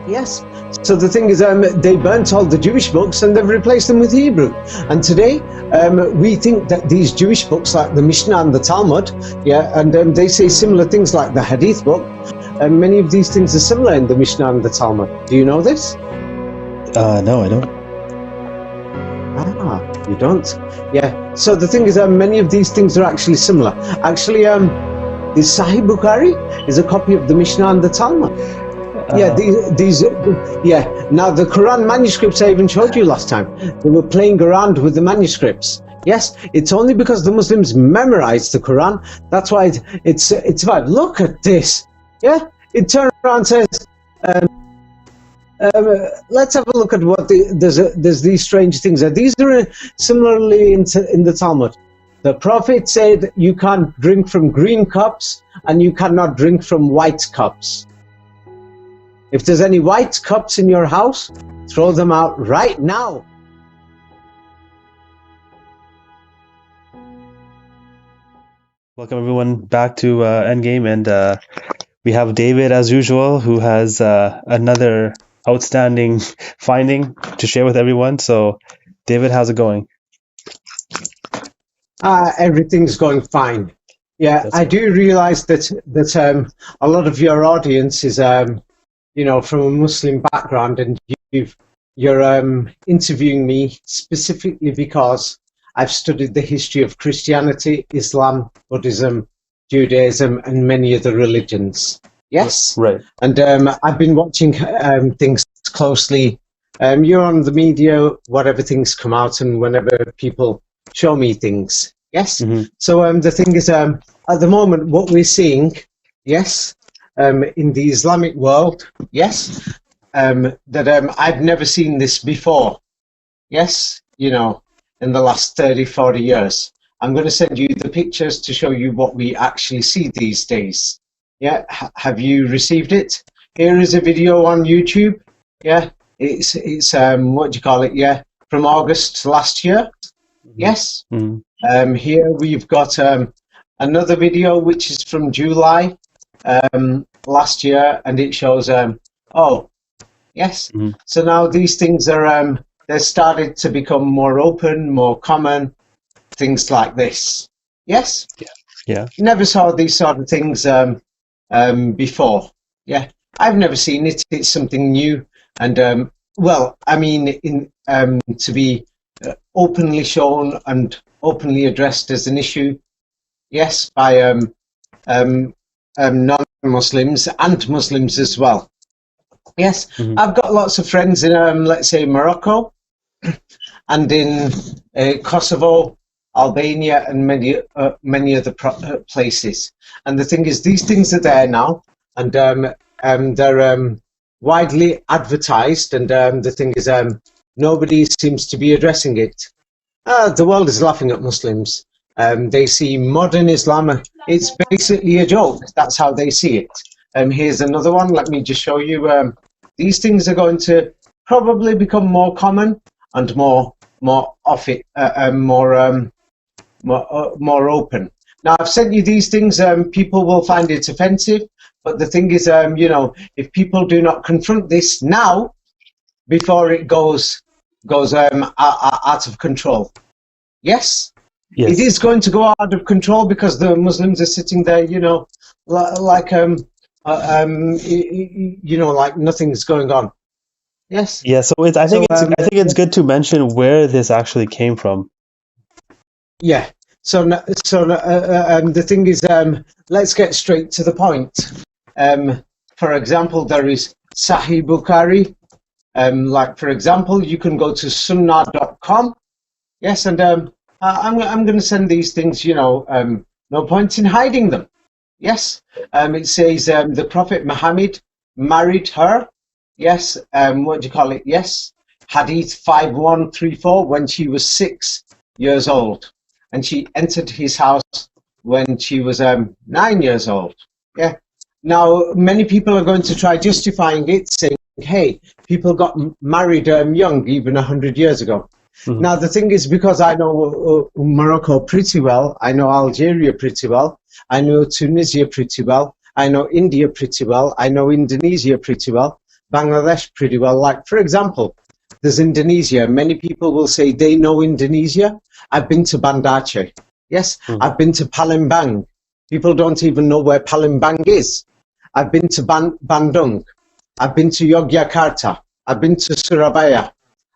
Yes. So the thing is, they burnt all the Jewish books and they've replaced them with Hebrew. And today, we think that these Jewish books, like the Mishnah and the Talmud, and they say similar things like the Hadith book. And many of these things are similar in the Mishnah and the Talmud. Do you know this? No, I don't. Ah, you don't? Yeah. So the thing is, many of these things are actually similar. Actually, the Sahih Bukhari is a copy of the Mishnah and the Talmud. Now the Quran manuscripts I even showed you last time, they were playing around with the manuscripts. Yes, it's only because the Muslims memorized the Quran. That's why it's about, look at this. Yeah, it turns around and says, let's have a look at what there's these strange things. These are similarly in the Talmud. The Prophet said you can't drink from green cups and you cannot drink from white cups. If there's any white cups in your house, throw them out right now. Welcome everyone back to Endgame, and we have David as usual, who has another outstanding finding to share with everyone. So, David, how's it going? Everything's going fine. Yeah, I do realize that a lot of your audience is from a Muslim background, and you're interviewing me specifically because I've studied the history of Christianity, Islam, Buddhism, Judaism, and many other religions. Yes? Right. And I've been watching things closely. You're on the media, whatever things come out, and whenever people show me things. Yes? Mm-hmm. So the thing is, at the moment, what we're seeing, yes, in the Islamic world, yes, that I've never seen this before. Yes, in the last 30, 40 years. I'm going to send you the pictures to show you what we actually see these days. Yeah, have you received it? Here is a video on YouTube. Yeah, it's what do you call it? Yeah, from August last year. Yes. Mm-hmm. Here we've got another video which is from July last year, and it shows yes. Mm-hmm. So now these things are they're started to become more open, more common, things like this. Yes? Yeah. Never saw these sort of things before. Yeah. I've never seen it. It's something new. And, to be openly shown and openly addressed as an issue, yes, by non-Muslims and Muslims as well. Yes, mm-hmm. I've got lots of friends in, let's say, Morocco, and in Kosovo, Albania, and many other places. And the thing is, these things are there now, and they're widely advertised. And the thing is, nobody seems to be addressing it. The world is laughing at Muslims. They see modern Islam. It's basically a joke. That's how they see it. Here's another one. Let me just show you. These things are going to probably become more common and more open. Now, I've sent you these things. People will find it offensive, but the thing is, if people do not confront this now, before it goes out of control. Yes. Yes. It is going to go out of control because the Muslims are sitting there, like like nothing's going on. Yes. Yeah. So I think it's good to mention where this actually came from. Yeah. So the thing is, let's get straight to the point. For example, there is Sahih Bukhari. For example, you can go to sunnah.com. Yes, and I'm going to send these things. No point in hiding them. Yes. It says the Prophet Mohamed married her. Yes. What do you call it? Yes. Hadith 5134 when she was 6 years old, and she entered his house when she was 9 years old. Yeah. Now many people are going to try justifying it, saying, "Hey, people got married young, even 100 years ago." Mm-hmm. Now the thing is, because I know Morocco pretty well, I know Algeria pretty well, I know Tunisia pretty well, I know India pretty well, I know Indonesia pretty well. Bangladesh pretty well. Like, for example, there's Indonesia. Many people will say they know Indonesia. I've been to Banda Aceh. Yes, I've been to Palembang. People don't even know where Palembang is. I've been to Bandung. I've been to Yogyakarta. I've been to Surabaya.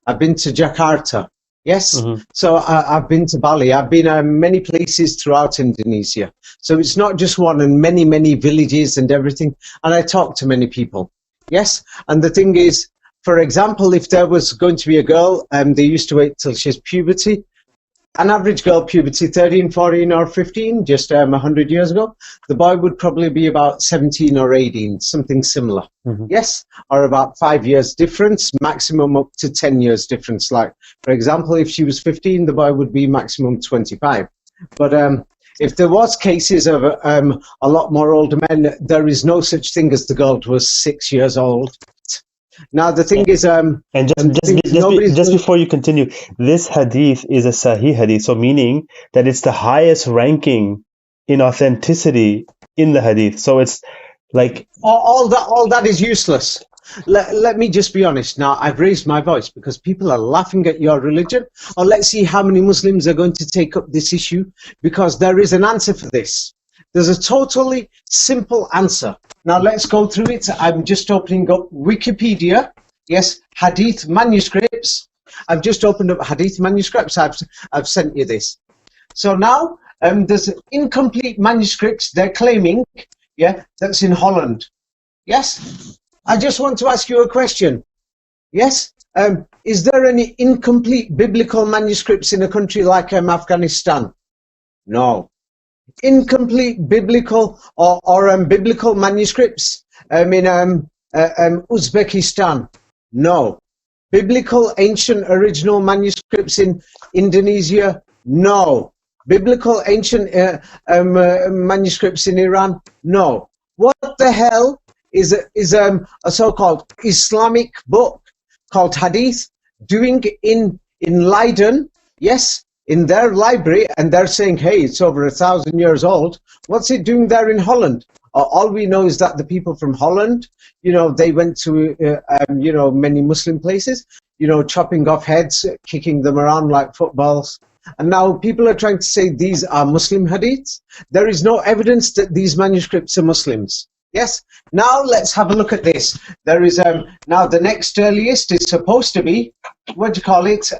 I've been to Jakarta. Yes, so I've been to Bali. I've been many places throughout Indonesia. So it's not just one, and many, many villages and everything. And I talk to many people. Yes, and the thing is, for example, if there was going to be a girl, they used to wait till she's puberty. An average girl puberty, 13, 14 or 15, just 100 years ago. The boy would probably be about 17 or 18, something similar. Yes, or about 5 years difference, maximum up to 10 years difference. Like, for example, if she was 15, the boy would be maximum 25. But if there was cases of a lot more older men, there is no such thing as the girl was 6 years old. Now the thing is, and just before you continue, this hadith is a Sahih hadith, so meaning that it's the highest ranking in authenticity in the hadith. So it's like all that is useless. Let me just be honest. Now I've raised my voice because people are laughing at your religion. Or let's see how many Muslims are going to take up this issue, because there is an answer for this. There's a totally simple answer. Now let's go through it. I'm just opening up Wikipedia. Yes, Hadith manuscripts. I've just opened up Hadith manuscripts. I've sent you this. So now there's incomplete manuscripts they're claiming. Yeah, that's in Holland. Yes, I just want to ask you a question. Yes, is there any incomplete biblical manuscripts in a country like Afghanistan? No. Incomplete biblical or biblical manuscripts in Uzbekistan? No. Biblical ancient original manuscripts in Indonesia? No. Biblical ancient manuscripts in Iran? No. What the hell is a so-called Islamic book called Hadith doing in Leiden? Yes, in their library, and they're saying, hey, it's over 1,000 years old. What's it doing there in Holland? All we know is that the people from Holland, they went to, many Muslim places, chopping off heads, kicking them around like footballs. And now people are trying to say these are Muslim hadiths. There is no evidence that these manuscripts are Muslims. Yes. Now let's have a look at this. There is now the next earliest is supposed to be, what do you call it?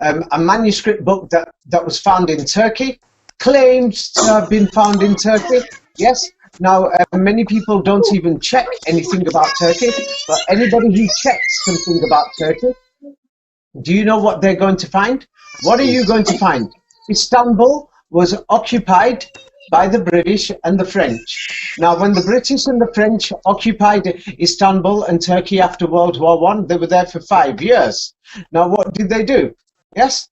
A manuscript book that was found in Turkey, claimed to have been found in Turkey. Yes. Now, many people don't even check anything about Turkey, but anybody who checks something about Turkey, do you know what they're going to find? What are you going to find? Istanbul was occupied by the British and the French. Now, when the British and the French occupied Istanbul and Turkey after World War I, they were there for 5 years. Now, what did they do? Yes,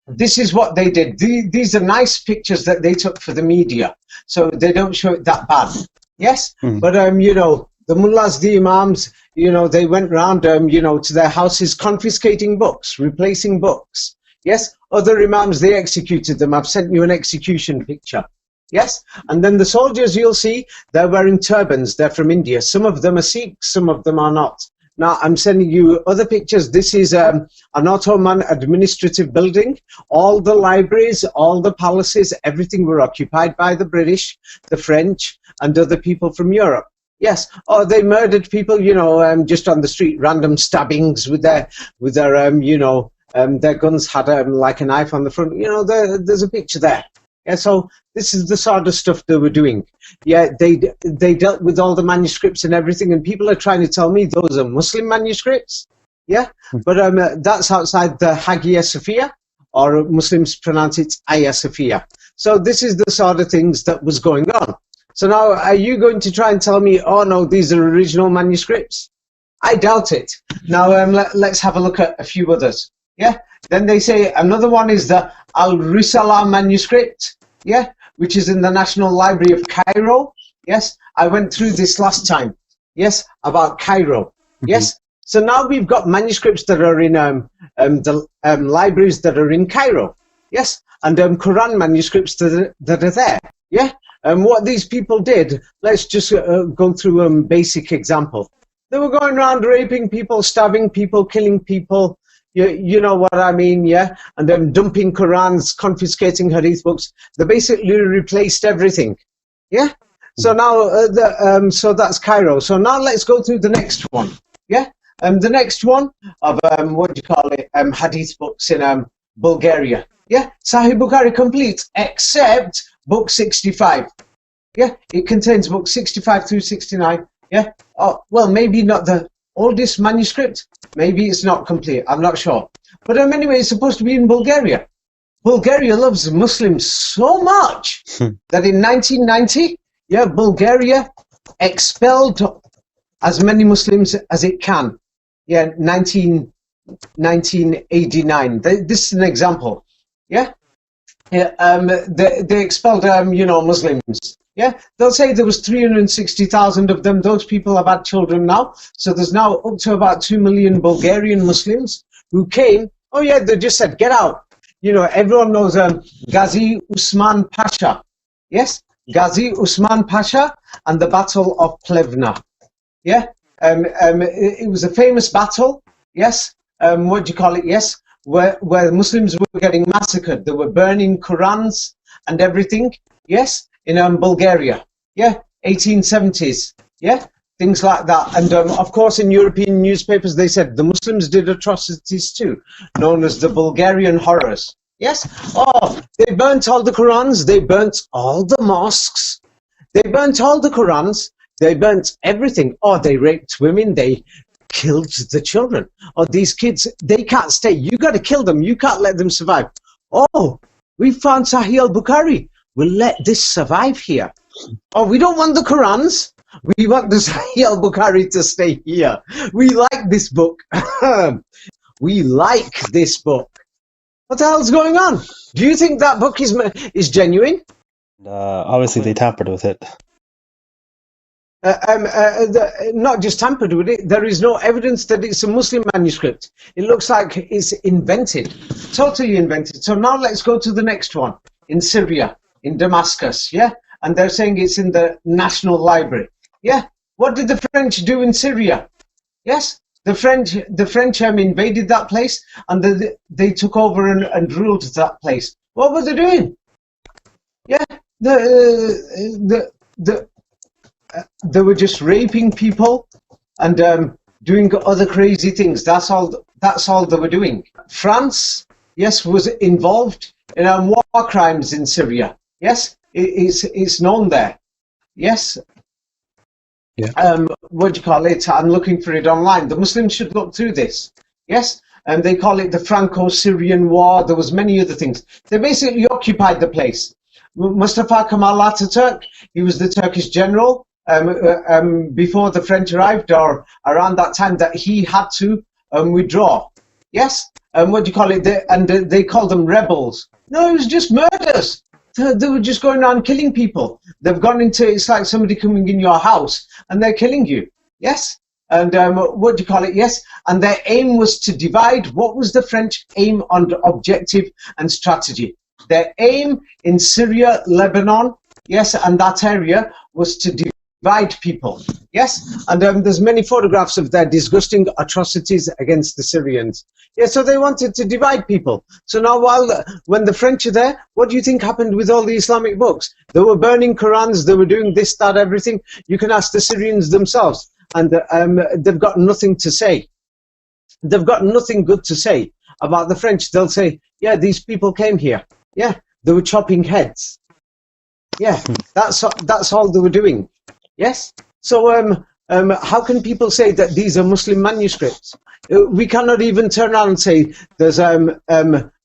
this is what they did. These are nice pictures that they took for the media, so they don't show it that bad. Yes, but the mullahs, the imams, they went round, to their houses confiscating books, replacing books. Yes, other imams, they executed them. I've sent you an execution picture. Yes, and then the soldiers, you'll see, they're wearing turbans. They're from India. Some of them are Sikhs, some of them are not. Now, I'm sending you other pictures. This is an Ottoman administrative building. All the libraries, all the palaces, everything were occupied by the British, the French, and other people from Europe. Yes, or they murdered people, just on the street, random stabbings with their guns had like a knife on the front. There's a picture there. Yeah, so this is the sort of stuff they were doing. Yeah, they dealt with all the manuscripts and everything, and people are trying to tell me those are Muslim manuscripts. Yeah, but that's outside the Hagia Sophia, or Muslims pronounce it Hagia Sophia. So this is the sort of things that was going on. So now, are you going to try and tell me, oh no, these are original manuscripts? I doubt it. Now, let's have a look at a few others. Yeah, then they say another one is the Al-Risala manuscript, yeah, which is in the National Library of Cairo. Yes, I went through this last time. Yes, about Cairo. Yes, so now we've got manuscripts that are in the libraries that are in Cairo. Yes, and Quran manuscripts that are there. Yeah, and what these people did, let's just go through a basic example. They were going around raping people, stabbing people, killing people. You know what I mean, yeah? And then dumping Qurans, confiscating Hadith books. They basically replaced everything, yeah? So now, so that's Cairo. So now let's go through the next one, yeah? The next one of, what do you call it, Hadith books in Bulgaria, yeah? Sahih Bukhari complete, except book 65, yeah? It contains book 65 through 69, yeah? Oh, well, maybe not the oldest manuscript. Maybe it's not complete. I'm not sure. But anyway, it's supposed to be in Bulgaria. Bulgaria loves Muslims so much that in 1990, yeah, Bulgaria expelled as many Muslims as it can. Yeah, 1989. This is an example. Yeah. Yeah, they expelled, Muslims. Yeah, they'll say there was 360,000 of them. Those people have had children now. So there's now up to about 2 million Bulgarian Muslims who came. Oh, yeah, they just said, get out. You know, everyone knows Ghazi Usman Pasha. Yes, Ghazi Usman Pasha and the Battle of Plevna. Yeah, it was a famous battle. Yes, what do you call it? Yes, where Muslims were getting massacred. They were burning Qurans and everything. Yes, in Bulgaria. Yeah, 1870s. Yeah, things like that. And of course, in European newspapers, they said the Muslims did atrocities too, known as the Bulgarian horrors. Yes. Oh, they burnt all the Qurans. They burnt all the mosques. They burnt all the Qurans. They burnt everything. Oh, they raped women. They killed the children. Oh, these kids, they can't stay. You got to kill them. You can't let them survive. Oh, we found Sahih al-Bukhari. We'll let this survive here. Oh, we don't want the Qurans. We want the Sahih al-Bukhari to stay here. We like this book. We like this book. What the hell's going on? Do you think that book is genuine? Obviously, they tampered with it. Not just tampered with it. There is no evidence that it's a Muslim manuscript. It looks like it's invented, totally invented. So now let's go to the next one in Syria, in Damascus. Yeah, and they're saying it's in the National Library. Yeah, what did the French do in Syria? Yes, the French invaded that place and they took over and ruled that place. What were they doing? Yeah, they were just raping people and doing other crazy things. That's all they were doing. France, yes, was involved in war crimes in Syria. Yes, it's known there. Yes. Yeah. What do you call it? I'm looking for it online. The Muslims should look through this. Yes. And they call it the Franco-Syrian War. There was many other things. They basically occupied the place. Mustafa Kemal Ataturk, he was the Turkish general. Before the French arrived, or around that time, that he had to withdraw. Yes, what do you call it? They called them rebels. No, it was just murders. They were just going around killing people. They've gone into, it's like somebody coming in your house and they're killing you. Yes, and what do you call it? Yes, and their aim was to divide. What was the French aim on objective and strategy? Their aim in Syria, Lebanon, yes, and that area was to divide people. Yes, and there's many photographs of their disgusting atrocities against the Syrians. Yeah, so they wanted to divide people. So now, when the French are there, what do you think happened with all the Islamic books? They were burning Qurans. They were doing this, that, everything. You can ask the Syrians themselves, and they've got nothing to say. They've got nothing good to say about the French. They'll say, yeah, these people came here. Yeah, they were chopping heads. Yeah, that's all they were doing. Yes. So how can people say that these are Muslim manuscripts? We cannot even turn around and say there's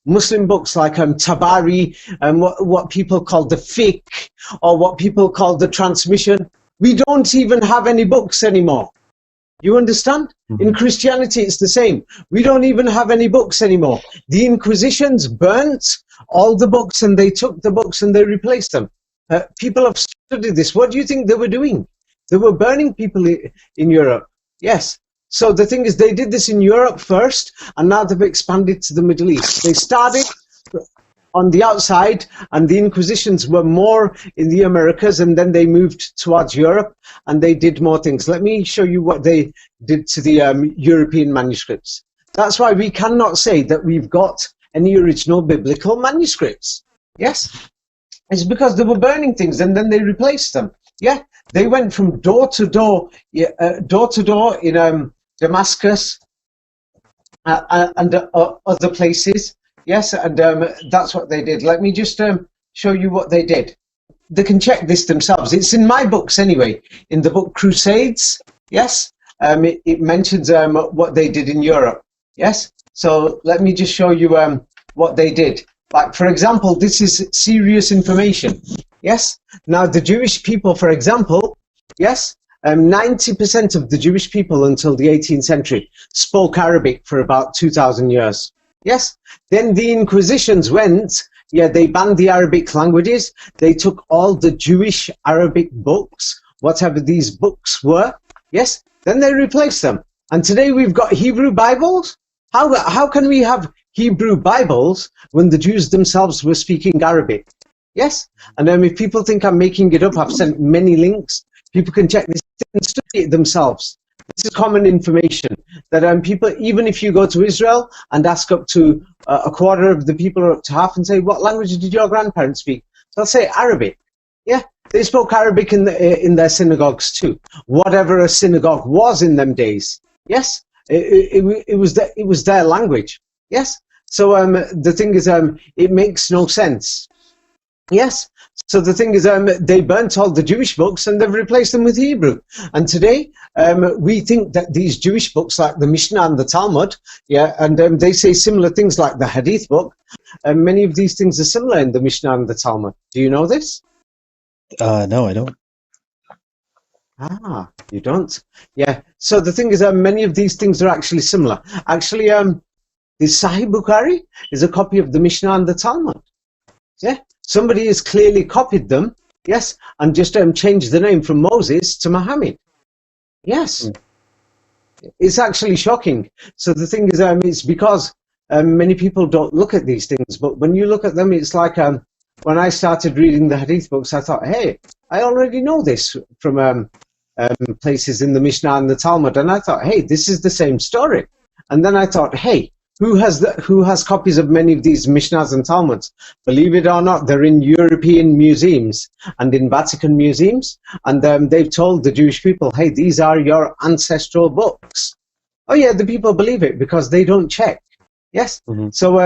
Muslim books like Tabari and what people call the fiqh, or what people call the transmission. We don't even have any books anymore. You understand? Mm-hmm. In Christianity, it's the same. We don't even have any books anymore. The Inquisitions burnt all the books, and they took the books and they replaced them. People have studied this. What do you think they were doing? They were burning people in Europe. Yes. So the thing is, they did this in Europe first, and now they've expanded to the Middle East. They started on the outside, and the Inquisitions were more in the Americas, and then they moved towards Europe, and they did more things. Let me show you what they did to the European manuscripts. That's why we cannot say that we've got any original biblical manuscripts. Yes? It's because they were burning things, and then they replaced them. Yeah? They went from door to door in Damascus and other places. Yes, and that's what they did. Let me just show you what they did. They can check this themselves. It's in my books anyway. In the book Crusades, yes, it mentions what they did in Europe. Yes, so let me just show you what they did. Like, for example, this is serious information. Yes, now the Jewish people, for example, yes, 90% of the Jewish people until the 18th century spoke Arabic for about 2,000 years. Yes, then the Inquisitions went, yeah, they banned the Arabic languages. They took all the Jewish Arabic books, whatever these books were, yes, then they replaced them. And today we've got Hebrew Bibles. How can we have Hebrew Bibles when the Jews themselves were speaking Arabic? Yes, and if people think I'm making it up, I've sent many links. People can check this and study it themselves. This is common information that people, even if you go to Israel and ask up to a quarter of the people or up to half and say, what language did your grandparents speak? They'll say Arabic. Yeah, they spoke Arabic in their synagogues too. Whatever a synagogue was in them days. Yes, it was their language. Yes, so the thing is, it makes no sense. Yes. So the thing is, they burnt all the Jewish books and they've replaced them with Hebrew. And today, we think that these Jewish books, like the Mishnah and the Talmud, yeah, and they say similar things like the Hadith book. Many of these things are similar in the Mishnah and the Talmud. Do you know this? No, I don't. Ah, you don't? Yeah. So the thing is, many of these things are actually similar. Actually, the Sahih Bukhari is a copy of the Mishnah and the Talmud. Yeah. Somebody has clearly copied them, yes, and just changed the name from Moses to Mohammed. Yes. It's actually shocking. So the thing is, it's because many people don't look at these things, but when you look at them, it's like when I started reading the Hadith books, I thought, hey, I already know this from places in the Mishnah and the Talmud, and I thought, hey, this is the same story. And then I thought, hey, who has copies of many of these Mishnahs and Talmuds? Believe it or not, they're in European museums and in Vatican museums, and they've told the Jewish people, hey, these are your ancestral books. Oh yeah, the people believe it because they don't check. Yes. So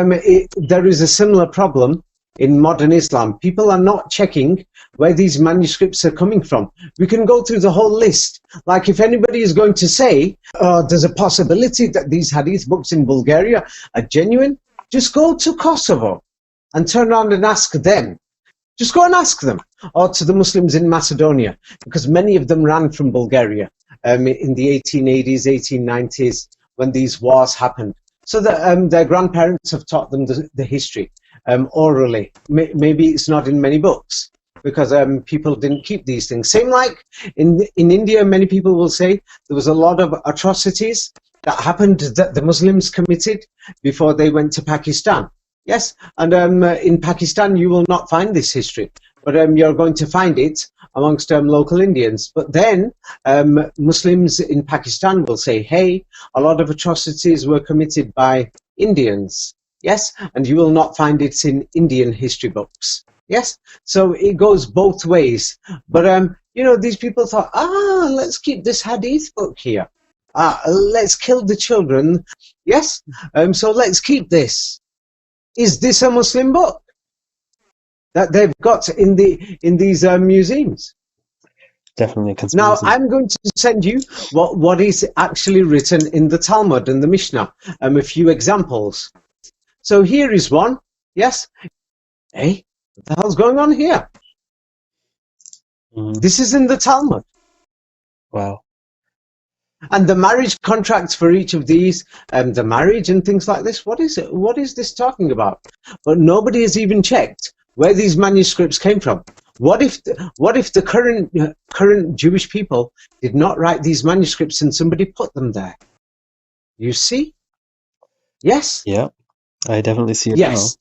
there is a similar problem in modern Islam. People are not checking where these manuscripts are coming from. We can go through the whole list. Like if anybody is going to say, there's a possibility that these Hadith books in Bulgaria are genuine, just go to Kosovo and turn around and ask them. Just go and ask them. Or to the Muslims in Macedonia, because many of them ran from Bulgaria in the 1880s, 1890s, when these wars happened. So that their grandparents have taught them the history orally. Maybe it's not in many books because people didn't keep these things. Same like in India, many people will say there was a lot of atrocities that happened that the Muslims committed before they went to Pakistan. Yes, and in Pakistan you will not find this history, but you're going to find it amongst local Indians. But then Muslims in Pakistan will say, hey, a lot of atrocities were committed by Indians. Yes, and you will not find it in Indian history books. Yes, so it goes both ways. But you know, these people thought, let's keep this Hadith book here. Let's kill the children. Yes, so let's keep this. Is this a Muslim book that they've got in these museums? Definitely a conspiracy. Now, I'm going to send you what is actually written in the Talmud and the Mishnah, a few examples. So here is one. Yes. Hey, what the hell's going on here? This is in the Talmud. Wow. And the marriage contracts for each of these, the marriage and things like this, what is it? What is this talking about? But nobody has even checked where these manuscripts came from. What if the current Jewish people did not write these manuscripts and somebody put them there? You see? Yes? Yeah, I definitely see it yes.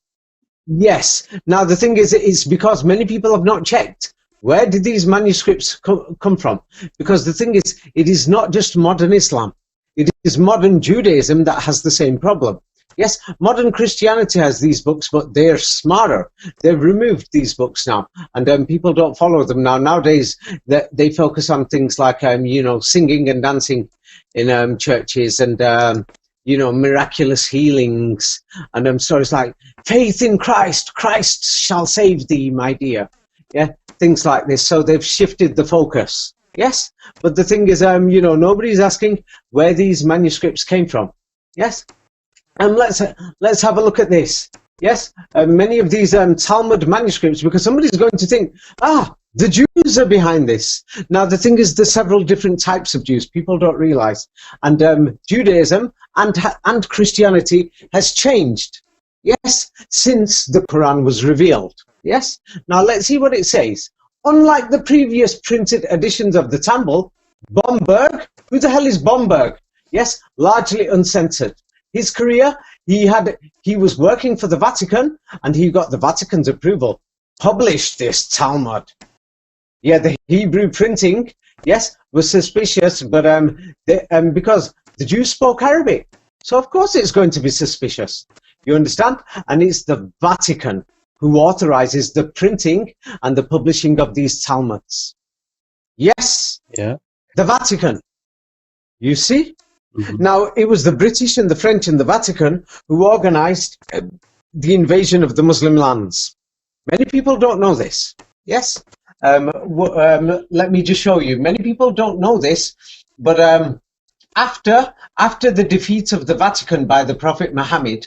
Yes. Now the thing is, it's because many people have not checked. Where did these manuscripts come from? Because the thing is, it is not just modern Islam. It is modern Judaism that has the same problem. Yes, modern Christianity has these books, but they're smarter. They've removed these books now, and people don't follow them now. Nowadays, they focus on things like, you know, singing and dancing in churches, and you know, miraculous healings, and stories like faith in Christ. Christ shall save thee, my dear. Yeah, things like this. So they've shifted the focus. Yes, but the thing is, you know, nobody's asking where these manuscripts came from. Yes. Let's have a look at this. Yes, many of these Talmud manuscripts, because somebody's going to think, the Jews are behind this. Now, the thing is, there's several different types of Jews. People don't realize. And Judaism and Christianity has changed, yes, since the Quran was revealed. Yes. Now, let's see what it says. Unlike the previous printed editions of the Talmud, Bomberg, who the hell is Bomberg? Yes, largely uncensored. His career, he was working for the Vatican, and he got the Vatican's approval. Published this Talmud. Yeah, the Hebrew printing, yes, was suspicious, but because the Jews spoke Arabic, so of course it's going to be suspicious. You understand? And it's the Vatican who authorizes the printing and the publishing of these Talmuds. Yes. Yeah. The Vatican. You see? Mm-hmm. Now, it was the British and the French and the Vatican who organized the invasion of the Muslim lands. Many people don't know this. Yes? Let me just show you. Many people don't know this, but after the defeat of the Vatican by the Prophet Mohamed,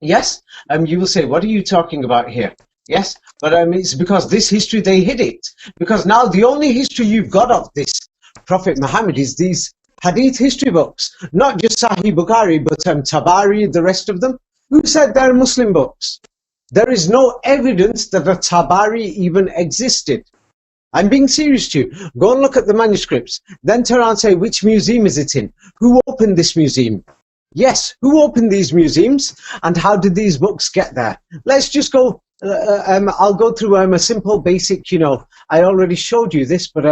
yes, you will say, what are you talking about here? Yes, but it's because this history, they hid it. Because now the only history you've got of this Prophet Mohammed is these Hadith history books, not just Sahih Bukhari, but Tabari, the rest of them. Who said they're Muslim books? There is no evidence that a Tabari even existed. I'm being serious to you. Go and look at the manuscripts. Then turn around and say, which museum is it in? Who opened this museum? Yes, who opened these museums? And how did these books get there? Let's just go, I'll go through a simple basic, you know, I already showed you this, but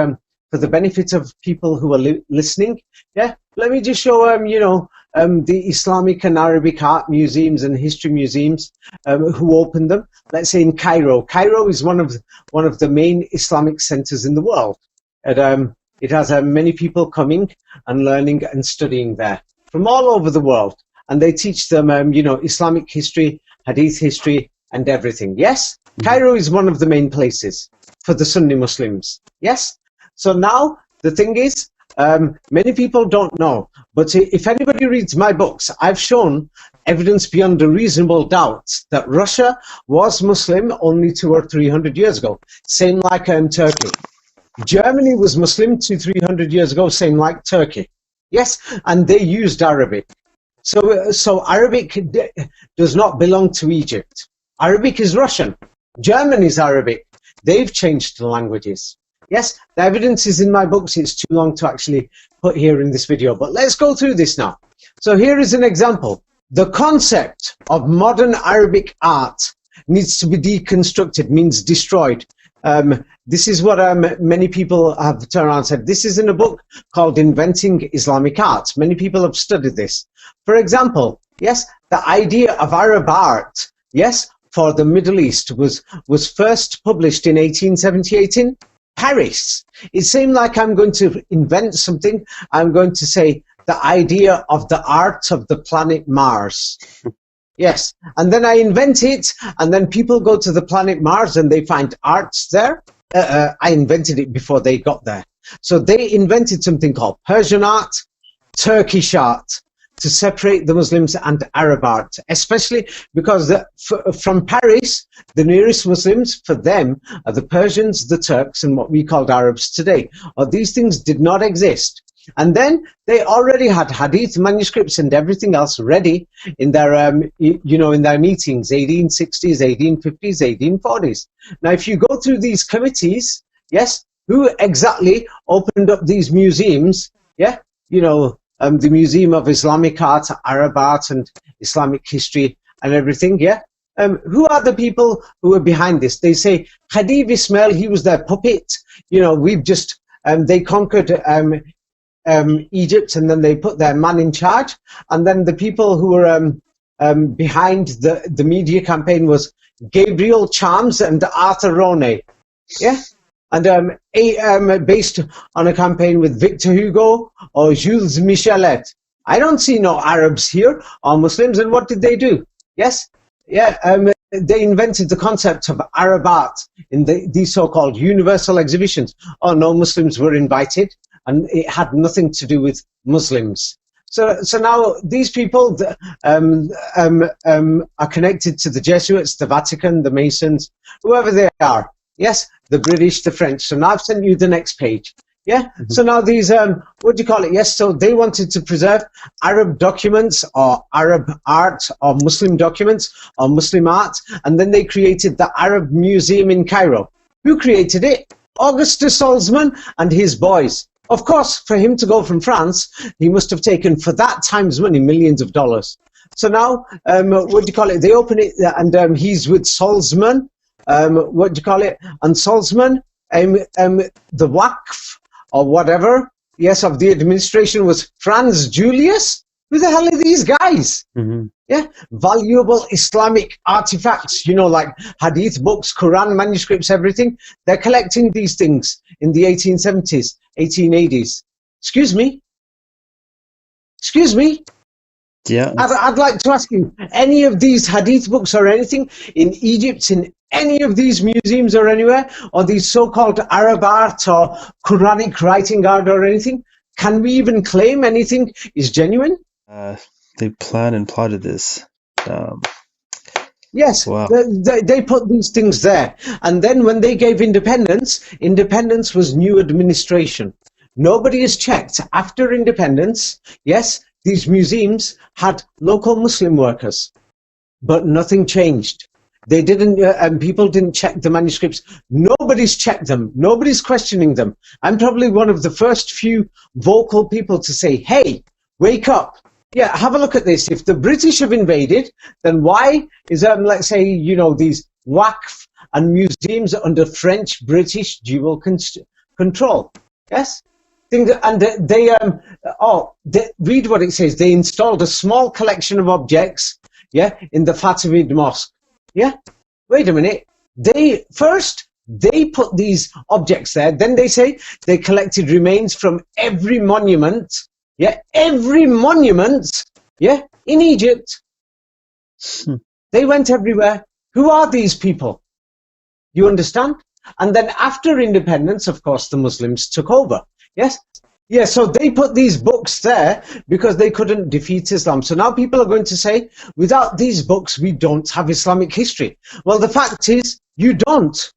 for the benefit of people who are listening, yeah, let me just show, you know, the Islamic and Arabic art museums and history museums, who opened them. Let's say in Cairo. Cairo is one of the main Islamic centers in the world. And, it has many people coming and learning and studying there from all over the world. And they teach them, you know, Islamic history, Hadith history, and everything. Yes? Cairo is one of the main places for the Sunni Muslims. Yes? So now, the thing is, many people don't know, but if anybody reads my books, I've shown evidence beyond a reasonable doubt that Russia was Muslim only 200 or 300 years ago, same like Turkey. Germany was Muslim 200-300 years ago, same like Turkey. Yes, and they used Arabic. So Arabic does not belong to Egypt. Arabic is Russian. German is Arabic. They've changed the languages. Yes, the evidence is in my books. It's too long to actually put here in this video, but let's go through this now. So here is an example. The concept of modern Arabic art needs to be deconstructed, means destroyed. This is what many people have turned around and said. This is in a book called Inventing Islamic Art. Many people have studied this. For example, yes, the idea of Arab art, yes, for the Middle East was first published in 1878 in Paris. It seemed like I'm going to invent something. I'm going to say the idea of the art of the planet Mars. Yes, and then I invent it, and then people go to the planet Mars and they find arts there. I invented it before they got there. So they invented something called Persian art, Turkish art, to separate the Muslims and Arab art, especially because from Paris, the nearest Muslims for them are the Persians, the Turks, and what we called Arabs today. These things did not exist. And then they already had Hadith manuscripts and everything else ready in their, you know, in their meetings, 1860s, 1850s, 1840s. Now, if you go through these committees, yes, who exactly opened up these museums? Yeah, you know, the Museum of Islamic Art, Arab Art, and Islamic History and everything. Yeah, who are the people who are behind this? They say Khadib Ismail, he was their puppet. You know, we've just they conquered Egypt, and then they put their man in charge. And then the people who were behind the media campaign was Gabriel Charms and Arthur Ronay. Yeah. And based on a campaign with Victor Hugo or Jules Michelet. I don't see no Arabs here or Muslims. And what did they do? Yes, yeah, they invented the concept of Arab art in these so-called universal exhibitions. Oh, no Muslims were invited, and it had nothing to do with Muslims. So now these people are connected to the Jesuits, the Vatican, the Masons, whoever they are. Yes, the British, the French. So now I've sent you the next page. Yeah. Mm-hmm. So now these, what do you call it? Yes. So they wanted to preserve Arab documents or Arab art or Muslim documents or Muslim art. And then they created the Arab Museum in Cairo. Who created it? Augustus Salzman and his boys. Of course, for him to go from France, he must have taken, for that time's money, millions of dollars. So now, what do you call it? They open it, and he's with Salzman. What do you call it? And Salzman, the Waqf or whatever, yes, of the administration was Franz Julius. Who the hell are these guys? Mm-hmm. Yeah, valuable Islamic artifacts, you know, like Hadith books, Quran manuscripts, everything. They're collecting these things in the 1870s, 1880s. Excuse me? Excuse me? Yeah. I'd like to ask you, any of these Hadith books or anything in Egypt, in any of these museums or anywhere, or these so-called Arab art or Quranic writing art or anything, can we even claim anything is genuine? They planned and plotted this. Yes, wow. They put these things there. And then when they gave independence, independence was new administration. Nobody is checked. After independence, yes, these museums had local Muslim workers, but nothing changed. They didn't, and people didn't check the manuscripts. Nobody's checked them. Nobody's questioning them. I'm probably one of the first few vocal people to say, hey, wake up. Yeah, have a look at this. If the British have invaded, then why is, let's say, you know, these Waqf and museums under French-British dual control? Yes? And they read what it says. They installed a small collection of objects, yeah, in the Fatimid Mosque. Yeah? Wait a minute. They put these objects there. Then they say they collected remains from every monument. Yeah, every monument, yeah, in Egypt. They went everywhere. Who are these people? You understand? And then after independence, of course, the Muslims took over. Yes? Yeah, so they put these books there because they couldn't defeat Islam. So now people are going to say, without these books, we don't have Islamic history. Well, the fact is, you don't.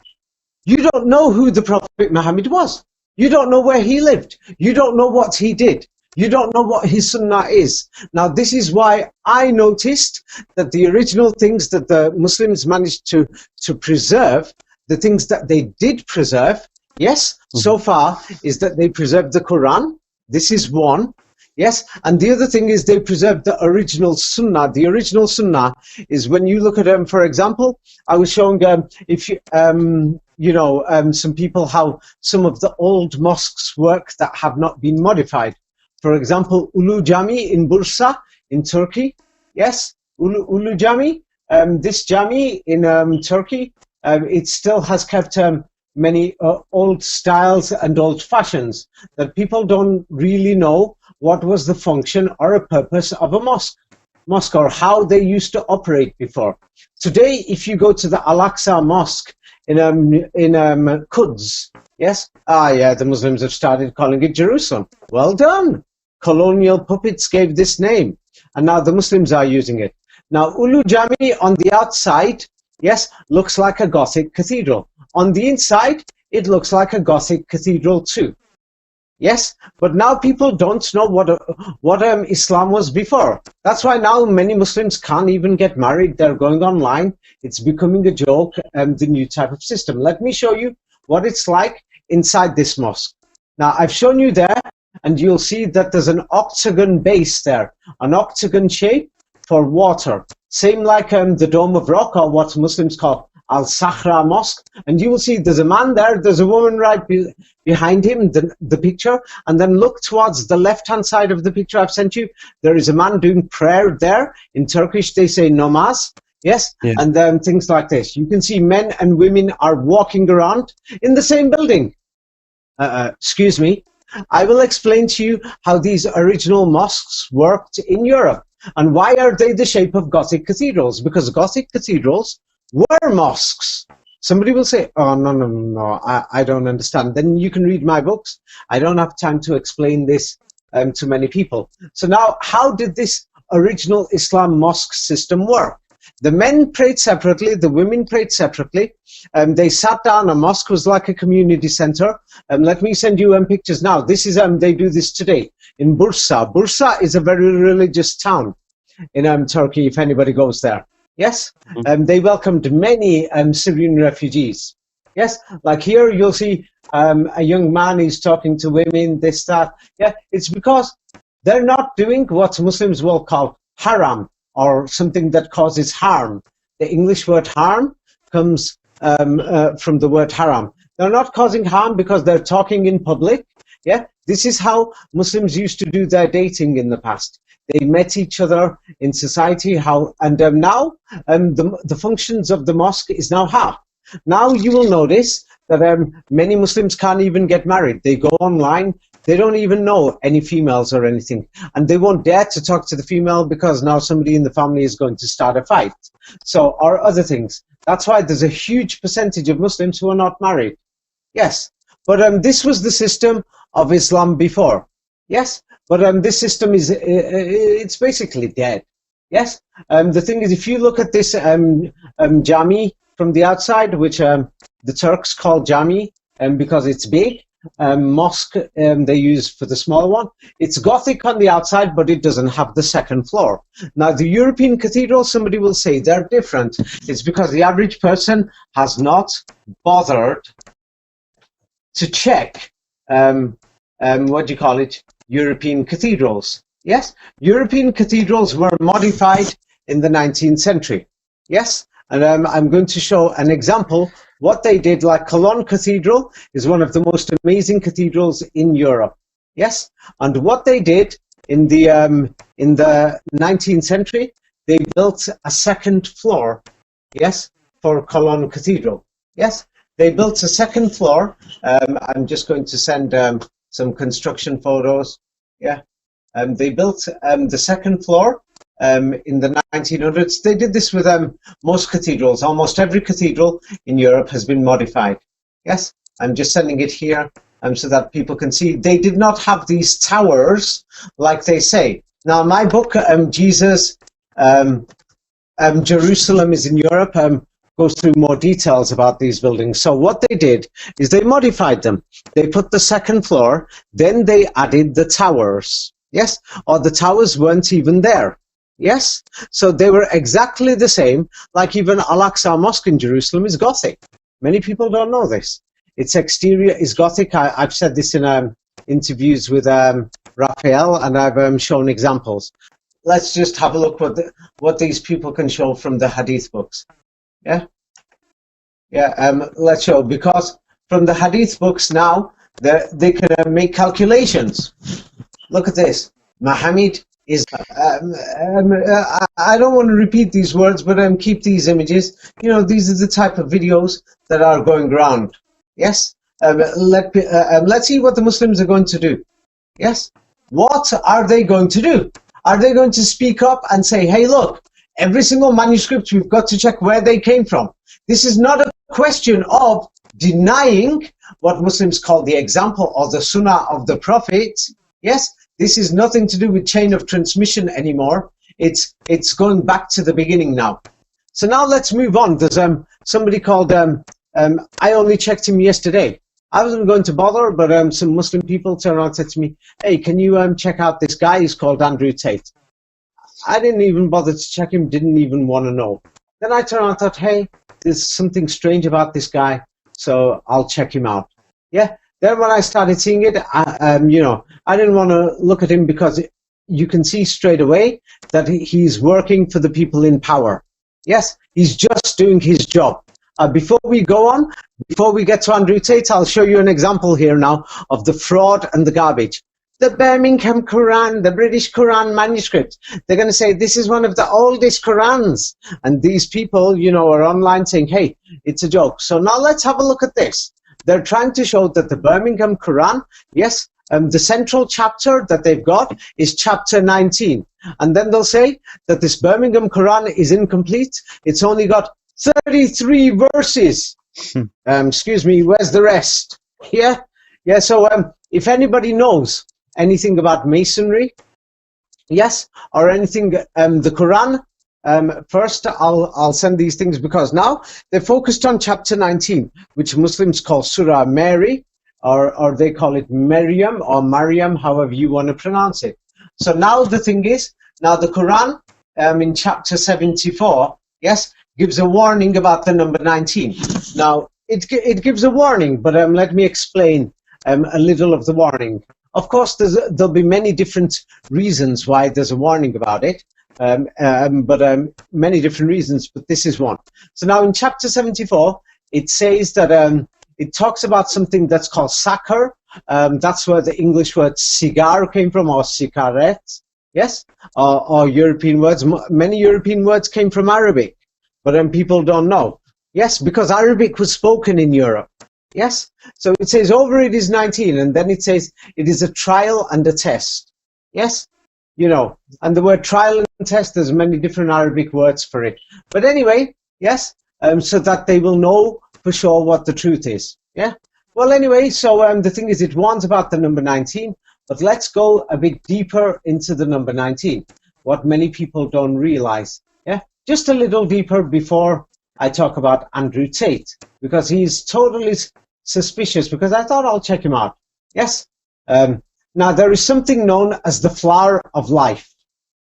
You don't know who the Prophet Mohamed was. You don't know where he lived. You don't know what he did. You don't know what his sunnah is. Now, this is why I noticed that the original things that the Muslims managed to preserve, the things that they did preserve, yes, so far, is that they preserved the Quran. This is one. Yes, and the other thing is they preserved the original sunnah. The original sunnah is when you look at, for example, I was showing, if you, some people how some of the old mosques work that have not been modified. For example, Ulu Jami in Bursa, in Turkey. Yes, Ulu Jami. This Jami in Turkey, it still has kept many old styles and old fashions that people don't really know what was the function or a purpose of a mosque or how they used to operate before. Today, if you go to the Al-Aqsa Mosque in Quds, yes, the Muslims have started calling it Jerusalem. Well done. Colonial puppets gave this name, and now the Muslims are using it. Now, Ulu Jami on the outside, yes, looks like a Gothic cathedral. On the inside, it looks like a Gothic cathedral too. Yes, but now people don't know what Islam was before. That's why now many Muslims can't even get married. They're going online. It's becoming a joke, the new type of system. Let me show you what it's like inside this mosque. Now, I've shown you there, and you'll see that there's an octagon base there, an octagon shape for water. same like the Dome of Rock, or what Muslims call Al-Sahra Mosque, and you will see there's a man there, there's a woman right behind him, the picture, and then look towards the left-hand side of the picture I've sent you. There is a man doing prayer there. In Turkish, they say namaz. Yes, yeah. And then things like this. You can see men and women are walking around in the same building. Excuse me. I will explain to you how these original mosques worked in Europe. And why are they the shape of Gothic cathedrals? Because Gothic cathedrals were mosques. Somebody will say, oh, no, I don't understand. Then you can read my books. I don't have time to explain this to many people. So now, how did this original Islam mosque system work? The men prayed separately, the women prayed separately. They sat down. A mosque was like a community center. Let me send you pictures now. This is they do this today in Bursa. Bursa is a very religious town in Turkey, if anybody goes there. Yes, they welcomed many Syrian refugees. Yes, like here you'll see a young man is talking to women, this, that. Yeah, it's because they're not doing what Muslims will call haram, or something that causes harm. The English word harm comes from the word haram. They're not causing harm because they're talking in public. Yeah, this is how Muslims used to do their dating in the past. They met each other in society. Now the functions of the mosque is now half. Now you will notice that many Muslims can't even get married. They go online. They don't even know any females or anything. And they won't dare to talk to the female because now somebody in the family is going to start a fight. So, or other things. That's why there's a huge percentage of Muslims who are not married. Yes. But this was the system of Islam before. Yes. But this system is, it's basically dead. Yes. The thing is, if you look at this jami from the outside, which the Turks call jami because it's big, mosque they use for the small one. It's Gothic on the outside, but it doesn't have the second floor. Now, the European cathedrals, somebody will say they're different. It's because the average person has not bothered to check, what do you call it, European cathedrals. Yes, European cathedrals were modified in the 19th century. Yes, and I'm going to show an example. What they did, like Cologne Cathedral, is one of the most amazing cathedrals in Europe. Yes, and what they did in the 19th century, they built a second floor. Yes, for Cologne Cathedral. Yes, they built a second floor. I'm just going to send some construction photos. Yeah, they built the second floor. In the 1900s. They did this with most cathedrals. Almost every cathedral in Europe has been modified. Yes, I'm just sending it here so that people can see. They did not have these towers like they say. Now, my book, Jesus, Jerusalem is in Europe, goes through more details about these buildings. So what they did is they modified them. They put the second floor, then they added the towers. Yes, or the towers weren't even there. Yes, so they were exactly the same, like even Al-Aqsa Mosque in Jerusalem is Gothic. Many people don't know this. Its exterior is Gothic. I've said this in interviews with Raphael, and I've shown examples. Let's just have a look what these people can show from the Hadith books. Yeah, let's show, because from the Hadith books now, they can make calculations. Look at this. Mohammed is, I don't want to repeat these words, but keep these images. You know, these are the type of videos that are going around. Yes? Let's see what the Muslims are going to do. Yes? What are they going to do? Are they going to speak up and say, hey, look, every single manuscript, we've got to check where they came from. This is not a question of denying what Muslims call the example or the sunnah of the Prophet. Yes? This is nothing to do with chain of transmission anymore. It's going back to the beginning now. So now let's move on. There's somebody called, I only checked him yesterday. I wasn't going to bother, but some Muslim people turned around and said to me, hey, can you check out this guy? He's called Andrew Tate. I didn't even bother to check him, didn't even want to know. Then I turned around and thought, hey, there's something strange about this guy, so I'll check him out. Yeah. Then when I started seeing it, you know, I didn't want to look at him because you can see straight away that he's working for the people in power. Yes, he's just doing his job. Before we go on, before we get to Andrew Tate, I'll show you an example here now of the fraud and the garbage. The Birmingham Quran, the British Quran manuscript, they're going to say this is one of the oldest Qurans. And these people, you know, are online saying, hey, it's a joke. So now let's have a look at this. They're trying to show that the Birmingham Quran, yes, the central chapter that they've got is chapter 19. And then they'll say that this Birmingham Quran is incomplete. It's only got 33 verses. Excuse me, where's the rest? Yeah, so if anybody knows anything about masonry, yes, or anything, the Quran, first I'll send these things, because now they're focused on chapter 19, which Muslims call Surah Mary, or they call it Maryam or Maryam, however you want to pronounce it. So now the thing is, now the Quran in chapter 74, yes, gives a warning about the number 19. Now it gives a warning, but let me explain a little of the warning. Of course, there'll be many different reasons why there's a warning about it, many different reasons, but this is one. So now in chapter 74, it says that it talks about something that's called sakar. That's where the English word cigar came from, or cigarette, yes, or European words. Many European words came from Arabic, but people don't know. Yes, because Arabic was spoken in Europe. Yes, so it says over it is 19, and then it says it is a trial and a test. Yes, you know, and the word trial and test, there's many different Arabic words for it. But anyway, yes, so that they will know for sure what the truth is. Yeah. Well, anyway, so the thing is, it warns about the number 19, but let's go a bit deeper into the number 19, what many people don't realize. Yeah, just a little deeper before I talk about Andrew Tate, because he's totally suspicious, because I thought I'll check him out. Yes. Now there is something known as the flower of life.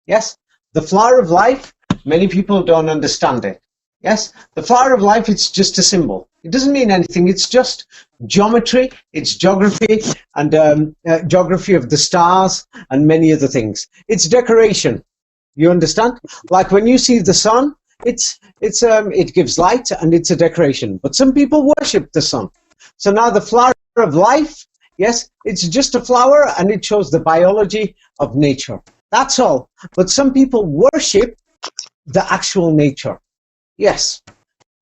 Yes. The flower of life, many people don't understand it. Yes. The flower of life, it's just a symbol. It doesn't mean anything. It's just geometry. It's geography, and geography of the stars and many other things. It's decoration. You understand? Like when you see the sun, it gives light and it's a decoration. But some people worship the sun. So now the flower of life, yes, it's just a flower, and it shows the biology of nature. That's all. But some people worship the actual nature. Yes.